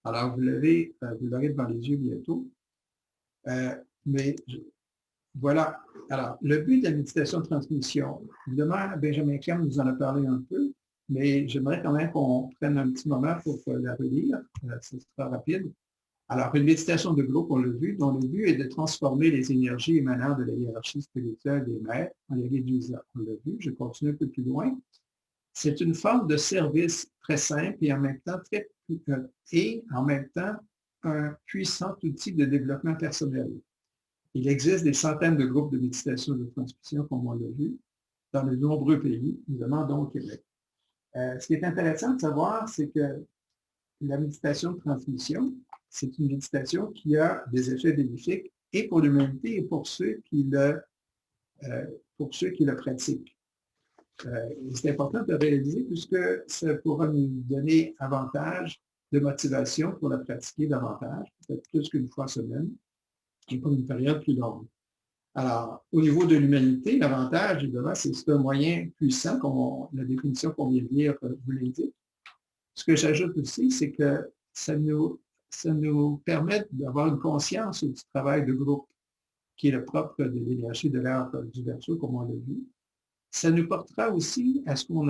A: Alors, vous l'aurez devant les yeux bientôt. Voilà. Alors, le but de la méditation de transmission, évidemment, Benjamin Clem nous en a parlé un peu, mais j'aimerais quand même qu'on prenne un petit moment pour la relire. Ce sera rapide. Alors, une méditation de groupe, on l'a vu, dont le but est de transformer les énergies émanant de la hiérarchie spirituelle des maîtres en les réduisant. On l'a vu, je continue un peu plus loin. C'est une forme de service très simple et en même temps un puissant outil de développement personnel. Il existe des centaines de groupes de méditation de transmission, comme on l'a vu, dans de nombreux pays, évidemment, dont au Québec. Ce qui est intéressant de savoir, c'est que la méditation de transmission, c'est une méditation qui a des effets bénéfiques et pour l'humanité et pour ceux qui le pratiquent. C'est important de réaliser puisque ça pourra nous donner avantage de motivation pour la pratiquer davantage, peut-être plus qu'une fois semaine, et pour une période plus longue. Alors, au niveau de l'humanité, l'avantage, évidemment, c'est que c'est un moyen puissant, comme la définition qu'on vient de lire vous l'indique. Ce que j'ajoute aussi, c'est que ça nous permet d'avoir une conscience du travail de groupe, qui est le propre de l'énergie de l'ère du Verseau, comme on l'a vu. Ça nous portera aussi à ce qu'on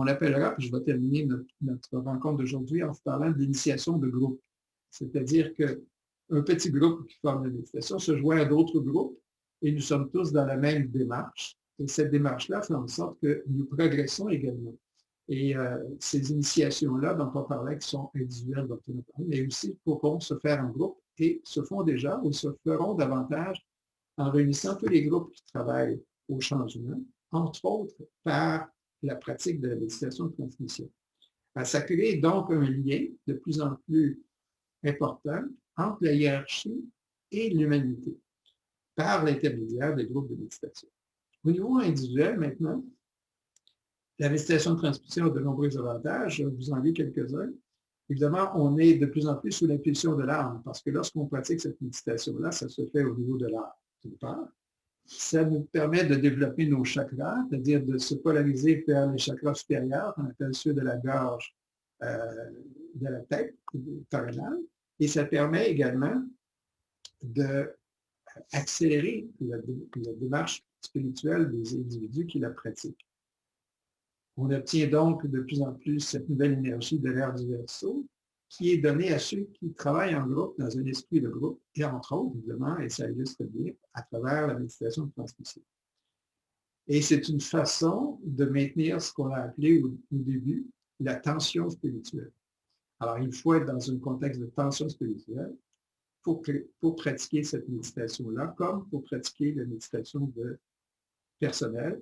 A: appellera, puis je vais terminer notre rencontre d'aujourd'hui en vous parlant de l'initiation de groupe. C'est-à-dire qu'un petit groupe qui forme la méditation se joint à d'autres groupes et nous sommes tous dans la même démarche. Et cette démarche-là fait en sorte que nous progressons également. Et ces initiations-là dont on parlait, qui sont individuelles, dont on a parlé, mais aussi pourront se faire en groupe et se font déjà ou se feront davantage en réunissant tous les groupes qui travaillent au changement, entre autres par la pratique de la méditation de transmission. Ça crée donc un lien de plus en plus important entre la hiérarchie et l'humanité par l'intermédiaire des groupes de méditation. Au niveau individuel, maintenant, la méditation de transmission a de nombreux avantages. Je vais vous en dire quelques-uns. Évidemment, on est de plus en plus sous l'impulsion de l'âme, parce que lorsqu'on pratique cette méditation-là, ça se fait au niveau de l'âme, d'une part. Ça nous permet de développer nos chakras, c'est-à-dire de se polariser vers les chakras supérieurs, on appelle ceux de la gorge, de la tête, coronale, et ça permet également d'accélérer la démarche spirituelle des individus qui la pratiquent. On obtient donc de plus en plus cette nouvelle énergie de l'ère du Verseau qui est donnée à ceux qui travaillent en groupe, dans un esprit de groupe, et entre autres, évidemment, et ça illustre bien, à travers la méditation de transmission. Et c'est une façon de maintenir ce qu'on a appelé au début la tension spirituelle. Alors, il faut être dans un contexte de tension spirituelle pour pratiquer cette méditation-là, comme pour pratiquer la méditation personnelle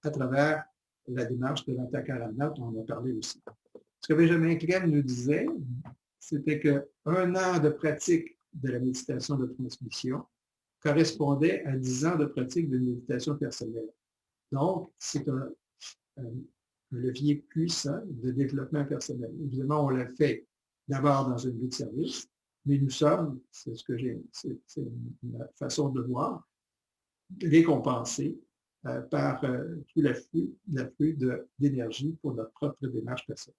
A: à travers la démarche de l'Antakarana, dont on a parlé aussi. Ce que Benjamin Clem nous disait, c'était qu'un an de pratique de la méditation de transmission correspondait à 10 ans de pratique de méditation personnelle. Donc, c'est un levier puissant de développement personnel. Évidemment, on l'a fait d'abord dans une vie de service, mais nous sommes, c'est une façon de voir, récompensés par tout l'afflux d'énergie pour notre propre démarche personnelle.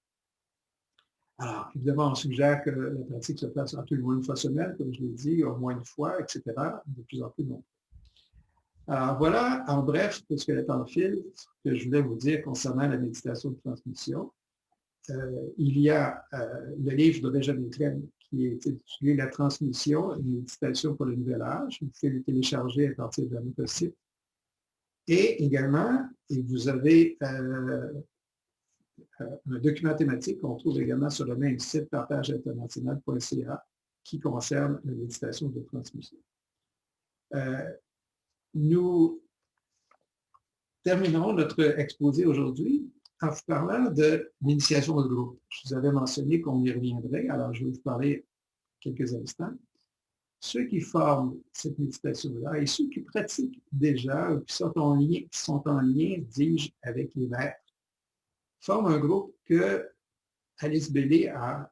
A: Alors, évidemment, on suggère que la pratique se fasse en tout le moins une fois semaine, comme je l'ai dit, au moins une fois, etc., de plus en plus nombreux. Alors voilà, en bref, puisque le temps file, ce que je voulais vous dire concernant la méditation de transmission. Il y a le livre de Benjamin Clem qui est intitulé « La transmission, une méditation pour le nouvel âge ». Vous pouvez le télécharger à partir de notre site. Et également, vous avez un document thématique qu'on trouve également sur le même site partageinternational.ca qui concerne la méditation de transmission. Nous terminerons notre exposé aujourd'hui en vous parlant de l'initiation de groupe. Je vous avais mentionné qu'on y reviendrait, alors je vais vous parler quelques instants. Ceux qui forment cette méditation-là et ceux qui pratiquent déjà ou qui sont en lien, dis-je, avec les maîtres, forment un groupe que Alice Bailey a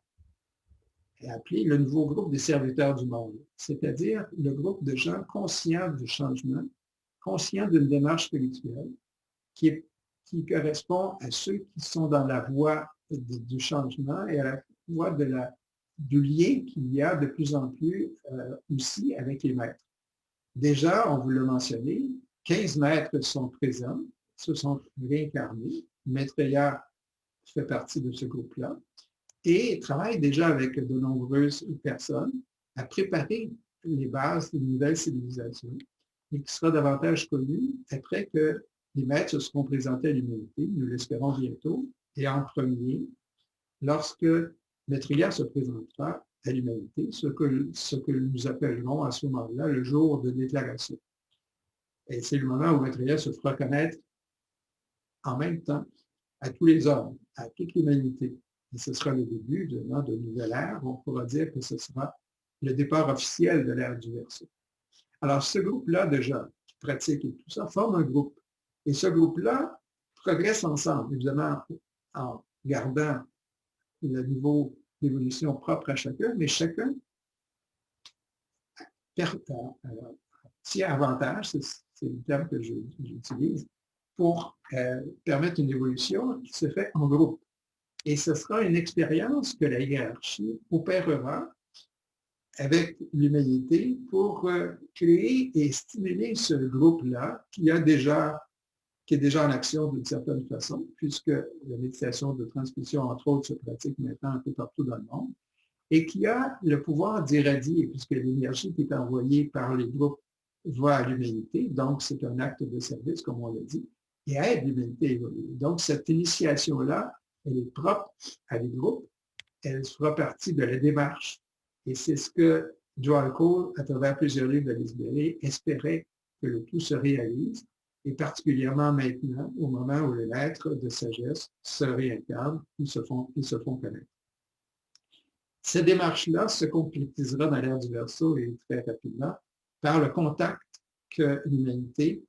A: appelé le nouveau groupe des serviteurs du monde, c'est-à-dire le groupe de gens conscients du changement, conscients d'une démarche spirituelle qui correspond à ceux qui sont dans la voie du changement et à la voie du lien qu'il y a de plus en plus aussi avec les maîtres. Déjà, on vous l'a mentionné, 15 maîtres sont présents, se sont réincarnés. Maitreya fait partie de ce groupe-là et travaille déjà avec de nombreuses personnes à préparer les bases d'une nouvelle civilisation et qui sera davantage connue après que les maîtres se seront présentés à l'humanité, nous l'espérons bientôt, et en premier, lorsque Maitreya se présentera à l'humanité, ce que nous appellerons à ce moment-là le jour de déclaration. Et c'est le moment où Maitreya se fera connaître en même temps à tous les hommes, à toute l'humanité. Et ce sera le début de nouvelle ère. On pourra dire que ce sera le départ officiel de l'ère du Verseau. Alors, ce groupe-là de gens qui pratiquent et tout ça forme un groupe. Et ce groupe-là progresse ensemble, évidemment, en gardant le niveau d'évolution propre à chacun, mais chacun tient avantage, c'est le terme que j'utilise, pour permettre une évolution qui se fait en groupe. Et ce sera une expérience que la hiérarchie opérera avec l'humanité pour créer et stimuler ce groupe-là qui est déjà en action d'une certaine façon, puisque la méditation de transmission, entre autres, se pratique maintenant un peu partout dans le monde, et qui a le pouvoir d'irradier, puisque l'énergie qui est envoyée par les groupes va à l'humanité, donc c'est un acte de service, comme on l'a dit, et aide l'humanité à évoluer. Donc, cette initiation-là, elle est propre à les groupes, elle fera partie de la démarche. Et c'est ce que Joel Cole, à travers plusieurs livres d'Alice Bailey, espérait que le tout se réalise, et particulièrement maintenant, au moment où les maîtres de sagesse se réincarnent, ils se font connaître. Cette démarche-là se concrétisera dans l'ère du Verseau et très rapidement par le contact que l'humanité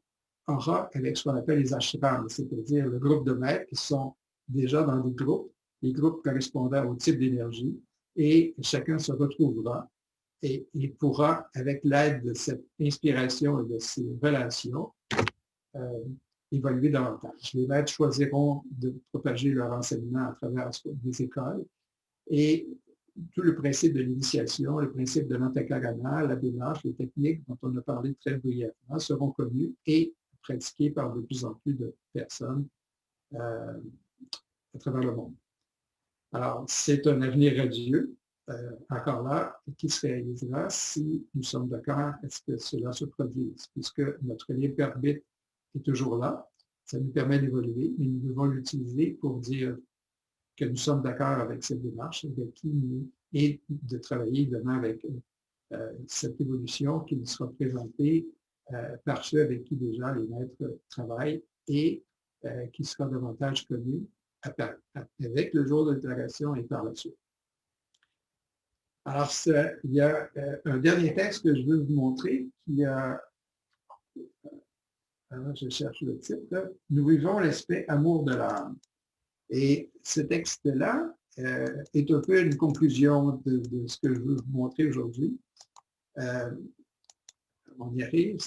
A: aura avec ce qu'on appelle les ashrams, c'est-à-dire le groupe de maîtres qui sont déjà dans des groupes, les groupes correspondant au type d'énergie, et chacun se retrouvera et il pourra, avec l'aide de cette inspiration et de ces relations, évoluer davantage. Les maîtres choisiront de propager leur enseignement à travers des écoles et tout le principe de l'initiation, le principe de l'antakarana, la démarche, les techniques dont on a parlé très brièvement seront connus et pratiqués par de plus en plus de personnes à travers le monde. Alors, c'est un avenir radieux, encore là, qui se réalisera si nous sommes d'accord à ce que cela se produise, puisque notre libre arbitre est toujours là, ça nous permet d'évoluer, mais nous devons l'utiliser pour dire que nous sommes d'accord avec cette démarche, avec qui nous, et de travailler évidemment avec cette évolution qui nous sera présentée par ceux avec qui déjà les maîtres travaillent et qui sera davantage connue avec le jour de déclaration et par la suite. Alors, il y a un dernier texte que je veux vous montrer qui a, je cherche le titre, « Nous vivons l'aspect amour de l'âme ». Et ce texte-là est un peu une conclusion de ce que je veux vous montrer aujourd'hui. On y arrive.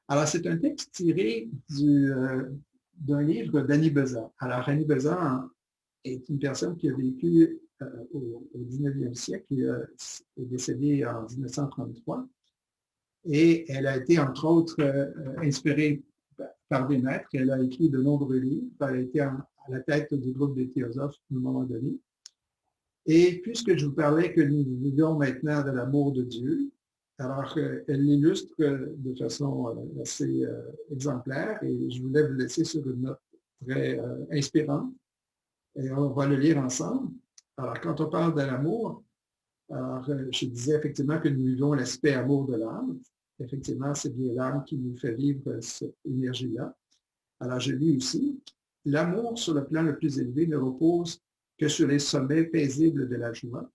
A: Alors, c'est un texte tiré d'un livre d'Annie Besant. Alors, Annie Besant est une personne qui a vécu au 19e siècle, qui est décédée en 1933. Et elle a été, entre autres, inspirée par des maîtres. Elle a écrit de nombreux livres. Elle a été à la tête du groupe des théosophes à un moment donné. Et puisque je vous parlais que nous vivons maintenant de l'amour de Dieu, alors elle l'illustre de façon assez exemplaire et je voulais vous laisser sur une note très inspirante. Et on va le lire ensemble. Alors, quand on parle de l'amour, alors je disais effectivement que nous vivons l'aspect amour de l'âme. Effectivement, c'est bien l'âme qui nous fait vivre cette énergie-là. Alors, je lis aussi, l'amour sur le plan le plus élevé ne repose que sur les sommets paisibles de la joie,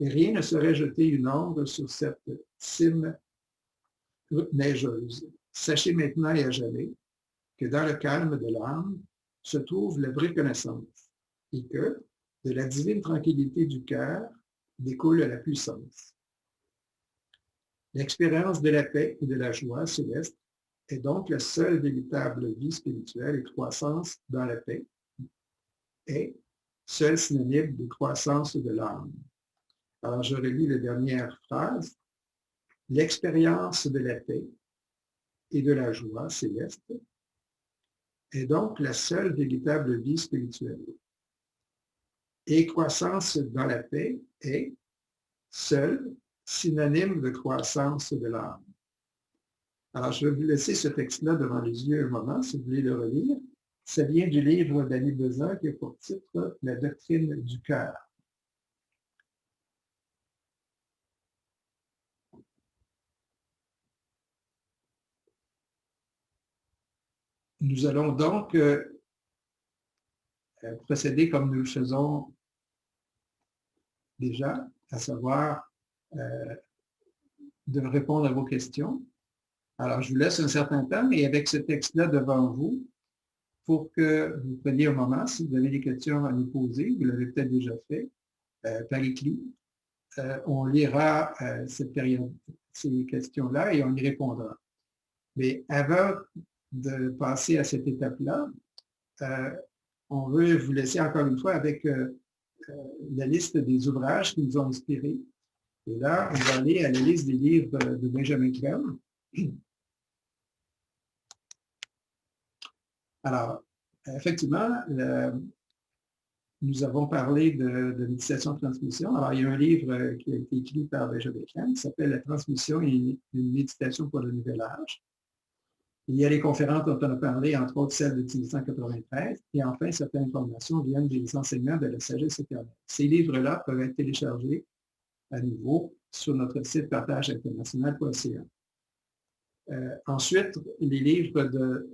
A: et rien ne saurait jeter une ombre sur cette cime neigeuse. Sachez maintenant et à jamais que dans le calme de l'âme se trouve la vraie connaissance, et que, De la divine tranquillité du cœur découle la puissance. L'expérience de la paix et de la joie céleste est donc la seule véritable vie spirituelle et croissance dans la paix est seul synonyme de croissance de l'âme. Alors, je relis la dernière phrase. L'expérience de la paix et de la joie céleste est donc la seule véritable vie spirituelle. Et croissance dans la paix est seul synonyme de croissance de l'âme. Alors, je vais vous laisser ce texte-là devant les yeux un moment, si vous voulez le relire. Ça vient du livre d'Annie Besant qui a pour titre « La doctrine du cœur ». Nous allons donc procéder comme nous le faisons déjà, à savoir de répondre à vos questions. Alors, je vous laisse un certain temps et avec ce texte-là devant vous, pour que vous preniez un moment, si vous avez des questions à nous poser, vous l'avez peut-être déjà fait, par écrit, on lira ces questions-là et on y répondra. Mais avant de passer à cette étape-là, on veut vous laisser encore une fois avec la liste des ouvrages qui nous ont inspirés. Et là, on va aller à la liste des livres de Benjamin Crème. Alors, effectivement, nous avons parlé de méditation de transmission. Alors, il y a un livre qui a été écrit par Benjamin Crème qui s'appelle « La transmission et une méditation pour le nouvel âge ». Il y a les conférences dont on a parlé, entre autres celles de 1893, et enfin, certaines informations viennent des enseignements de la sagesse éternelle. Ces livres-là peuvent être téléchargés à nouveau sur notre site partageinternational.ca. Ensuite, les livres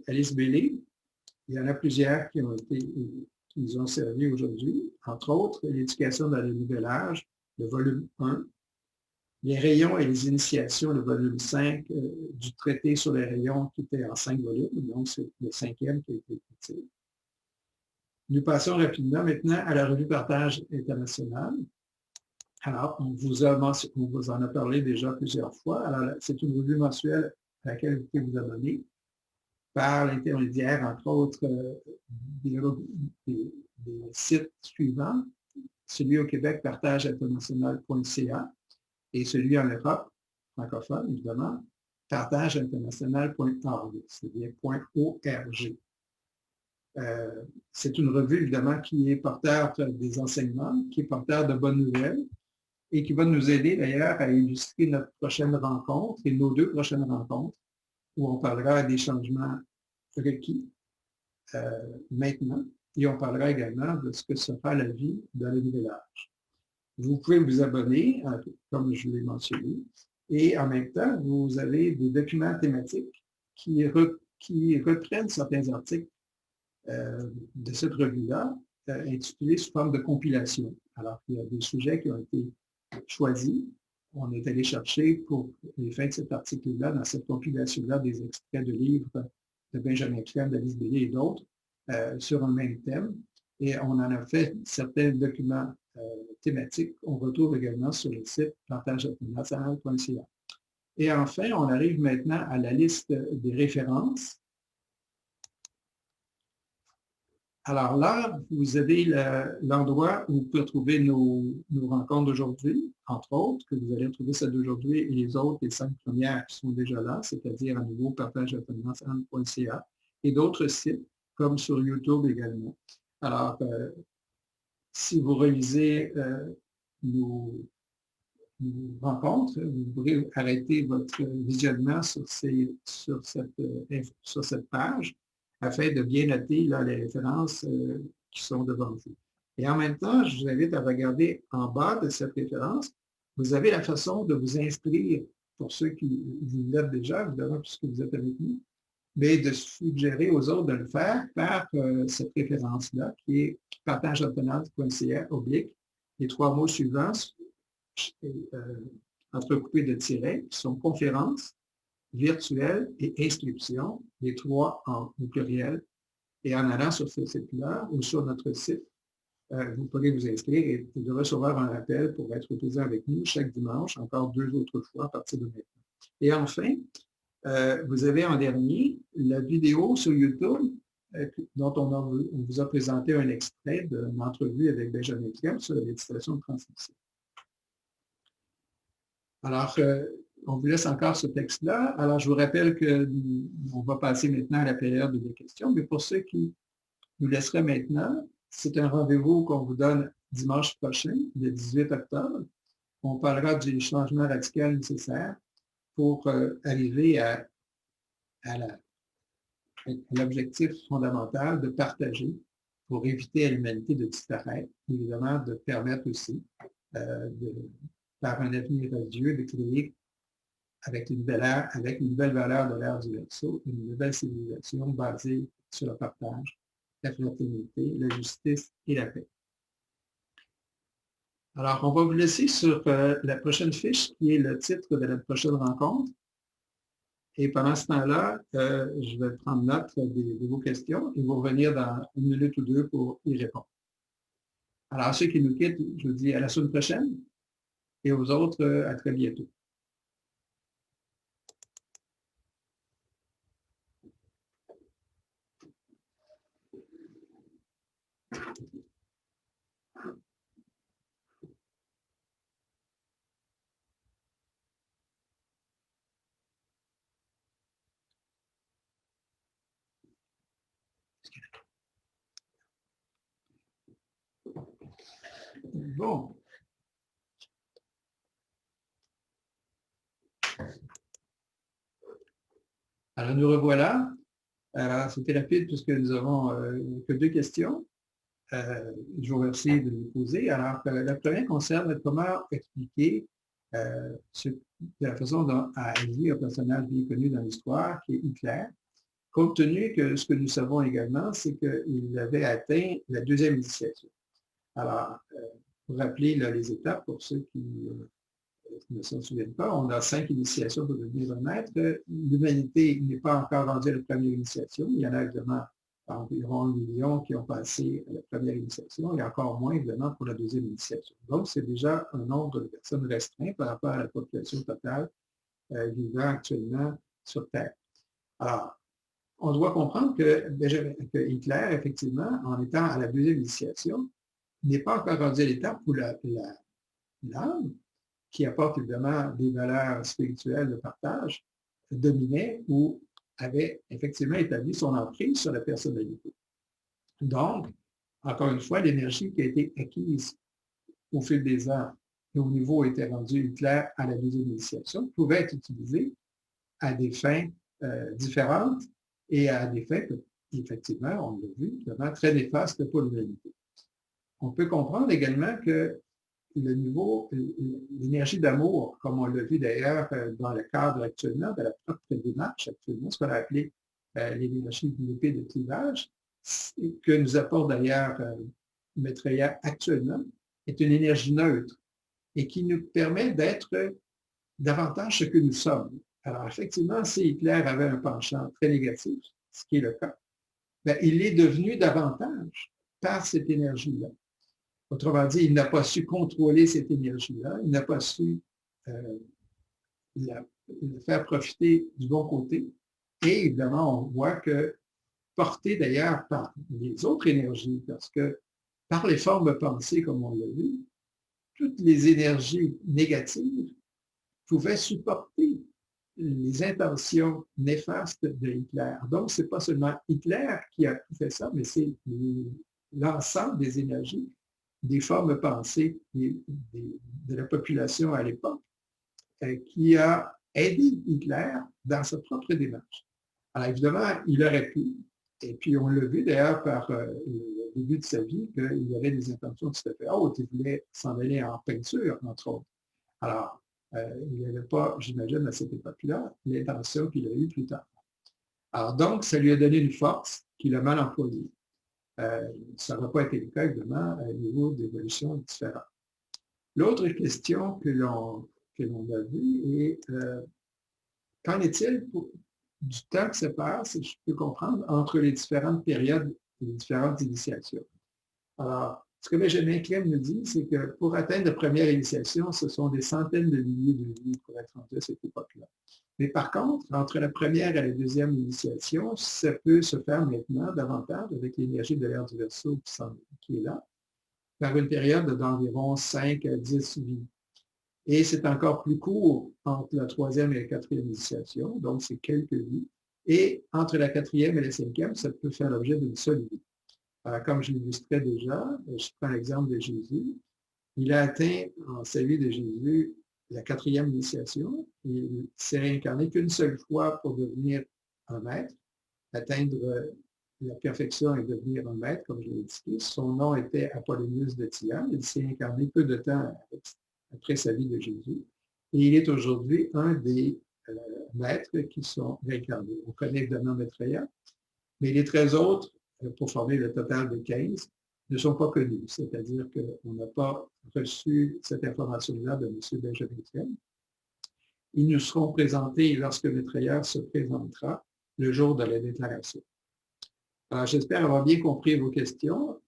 A: d'Alice Bailey, il y en a plusieurs qui nous ont servi aujourd'hui, entre autres, l'éducation dans le nouvel âge, le volume 1, les rayons et les initiations, le volume 5 du traité sur les rayons qui était en 5 volumes, donc c'est le 5e qui a été écrit. Nous passons rapidement maintenant à la revue Partage international. Alors, on vous en a parlé déjà plusieurs fois. Alors, c'est une revue mensuelle à laquelle vous pouvez vous abonner par l'intermédiaire, entre autres, des sites suivants, celui au Québec, partageinternational.ca, et celui en Europe, francophone, évidemment, partageinternational.org, c'est-à-dire .org. C'est une revue, évidemment, qui est porteur des enseignements, qui est porteur de bonnes nouvelles, et qui va nous aider, d'ailleurs, à illustrer notre prochaine rencontre et nos 2 prochaines rencontres, où on parlera des changements requis maintenant, et on parlera également de ce que sera la vie dans le nouvel âge. Vous pouvez vous abonner, comme je l'ai mentionné, et en même temps, vous avez des documents thématiques qui reprennent certains articles de cette revue-là, intitulés sous forme de compilation. Alors, il y a des sujets qui ont été choisis. On est allé chercher pour les fins de cet article-là, dans cette compilation-là, des extraits de livres de Benjamin Crème, d'Alice Bailey et d'autres, sur un même thème. Et on en a fait certains documents thématiques. On retrouve également sur le site partageinternational.ca. Et enfin, on arrive maintenant à la liste des références. Alors là, vous avez l'endroit où vous pouvez trouver nos rencontres d'aujourd'hui, entre autres, que vous allez retrouver celle d'aujourd'hui et les autres, les 5 premières qui sont déjà là, c'est-à-dire à nouveau partageinternational.ca et d'autres sites, comme sur YouTube également. Alors, si vous relisez nos rencontres, vous pourrez arrêter votre visionnement sur cette page afin de bien noter là, les références qui sont devant vous. Et en même temps, je vous invite à regarder en bas de cette référence, vous avez la façon de vous inscrire, pour ceux qui vous l'êtes déjà, évidemment, puisque vous êtes avec nous, mais de suggérer aux autres de le faire par cette référence-là, qui est partageinternational.ca, les 3 mots suivants, entrecoupés de tirets, qui sont conférences, virtuelles et inscriptions, les 3 au pluriel. Et en allant sur ce site-là ou sur notre site, vous pourrez vous inscrire et de recevoir un appel pour être présent avec nous chaque dimanche, encore 2 autres fois à partir de maintenant. Et enfin, vous avez en dernier la vidéo sur YouTube dont on vous a présenté un extrait d'une entrevue avec Benjamin Crème sur la législation de transmission. Alors, on vous laisse encore ce texte-là. Alors, je vous rappelle qu'on va passer maintenant à la période des questions, mais pour ceux qui nous laisseraient maintenant, c'est un rendez-vous qu'on vous donne dimanche prochain, le 18 octobre. On parlera du changement radical nécessaire pour arriver à l'objectif fondamental de partager pour éviter à l'humanité de disparaître, évidemment de permettre aussi par un avenir radieux de créer avec une nouvelle valeur de l'ère du Verseau, une nouvelle civilisation basée sur le partage, la fraternité, la justice et la paix. Alors, on va vous laisser sur la prochaine fiche qui est le titre de la prochaine rencontre. Et pendant ce temps-là, je vais prendre note de vos questions et vous revenir dans 1 minute ou 2 pour y répondre. Alors, à ceux qui nous quittent, je vous dis à la semaine prochaine et aux autres, à très bientôt. Bon. Alors, nous revoilà. Alors, c'était rapide puisque nous avons que 2 questions. Je vous remercie de nous poser. Alors, la première concerne comment expliquer de la façon dont a agi un personnage bien connu dans l'histoire, qui est Hitler, compte tenu que ce que nous savons également, c'est qu'il avait atteint la 2e initiation. Alors, pour rappeler là, les étapes, pour ceux qui ne s'en souviennent pas, on a 5 initiations pour devenir un maître. L'humanité n'est pas encore rendue à la première initiation. Il y en a évidemment environ 1 million qui ont passé à la première initiation et encore moins évidemment pour la 2e initiation. Donc, c'est déjà un nombre de personnes restreint par rapport à la population totale vivant actuellement sur Terre. Alors, on doit comprendre que Hitler, effectivement, en étant à la 2e initiation, n'est pas encore rendu à l'étape où l'âme, qui apporte évidemment des valeurs spirituelles de partage, dominait ou avait effectivement établi son emprise sur la personnalité. Donc, encore une fois, l'énergie qui a été acquise au fil des ans et au niveau où était rendu Hitler à la 2e initiation pouvait être utilisée à des fins différentes et à des fins que, effectivement, on l'a vu, vraiment très néfastes pour l'humanité. On peut comprendre également que le niveau, l'énergie d'amour, comme on l'a vu d'ailleurs dans le cadre actuellement de la propre démarche actuellement, ce qu'on a appelé l'énergie de l'épée de clivage, que nous apporte d'ailleurs Maitreya actuellement, est une énergie neutre et qui nous permet d'être davantage ce que nous sommes. Alors effectivement, si Hitler avait un penchant très négatif, ce qui est le cas, bien, il est devenu davantage par cette énergie-là. Autrement dit, il n'a pas su contrôler cette énergie-là, il n'a pas su la faire profiter du bon côté. Et évidemment, on voit que, porté d'ailleurs par les autres énergies, parce que par les formes pensées, comme on l'a vu, toutes les énergies négatives pouvaient supporter les intentions néfastes de Hitler. Donc, ce n'est pas seulement Hitler qui a fait ça, mais c'est l'ensemble des énergies, des formes pensées de la population à l'époque, qui a aidé Hitler dans sa propre démarche. Alors évidemment, il aurait pu, et puis on l'a vu d'ailleurs par le début de sa vie, qu'il avait des intentions tout à fait hautes, il voulait s'en aller en peinture, entre autres. Alors, il n'avait pas, j'imagine, à cette époque-là, l'intention qu'il a eue plus tard. Alors donc, ça lui a donné une force qu'il a mal employée. Ça n'aurait pas été le cas, évidemment, à un niveau d'évolution différent. L'autre question que l'on a vue est qu'en est-il du temps qui se passe, je peux comprendre, entre les différentes périodes et les différentes initiations? Alors, Ce que Benjamin Clem nous dit, c'est que pour atteindre la première initiation, ce sont des centaines de milliers de vies pour être rendu à cette époque-là. Mais par contre, entre la première et la deuxième initiation, ça peut se faire maintenant davantage avec l'énergie de l'ère du Verseau qui est là, par une période d'environ 5 à 10 vies. Et c'est encore plus court entre la troisième et la quatrième initiation, donc c'est quelques vies. Et entre la quatrième et la cinquième, ça peut faire l'objet d'une seule vie. Comme je l'illustrais déjà, je prends l'exemple de Jésus. Il a atteint en sa vie de Jésus la quatrième initiation. Il s'est réincarné qu'une seule fois pour devenir un maître, atteindre la perfection et devenir un maître, comme je l'ai indiqué. Son nom était Apollonius de Tyane. Il s'est incarné peu de temps après sa vie de Jésus. Et il est aujourd'hui un des maîtres qui sont réincarnés. On connaît évidemment Maitreya, mais les 13 autres, pour former le total de 15, ne sont pas connus. C'est-à-dire qu'on n'a pas reçu cette information-là de M. Benjamin Clem. Ils nous seront présentés lorsque Maitreya se présentera le jour de la déclaration. J'espère avoir bien compris vos questions.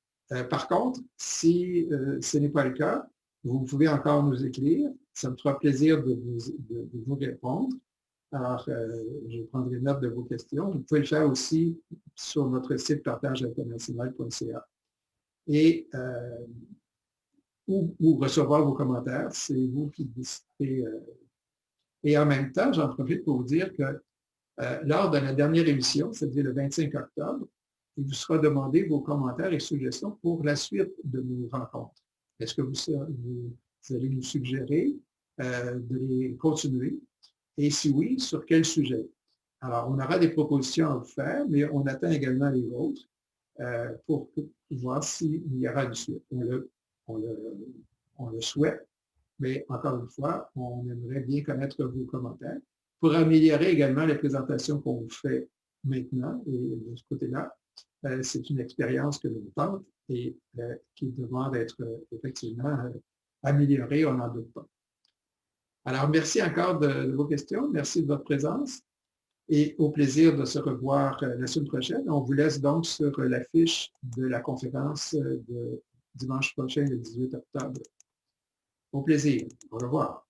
A: Par contre, si ce n'est pas le cas, vous pouvez encore nous écrire. Ça me fera plaisir de vous répondre. Alors, je prendrai note de vos questions. Vous pouvez le faire aussi sur notre site partageinternational.ca et ou recevoir vos commentaires. C'est vous qui décidez. Et en même temps, j'en profite pour vous dire que lors de la dernière émission, c'est-à-dire le 25 octobre, il vous sera demandé vos commentaires et suggestions pour la suite de nos rencontres. Est-ce que vous allez nous suggérer de les continuer? Et si oui, sur quel sujet? Alors, on aura des propositions à vous faire, mais on attend également les vôtres pour voir s'il y aura une suite. On le souhaite, mais encore une fois, on aimerait bien connaître vos commentaires pour améliorer également les présentations qu'on vous fait maintenant. Et de ce côté-là, c'est une expérience que l'on tente et qui demande d'être effectivement améliorée, on n'en doute pas. Alors, merci encore de vos questions, merci de votre présence et au plaisir de se revoir la semaine prochaine. On vous laisse donc sur l'affiche de la conférence de dimanche prochain, le 18 octobre. Au plaisir. Au revoir.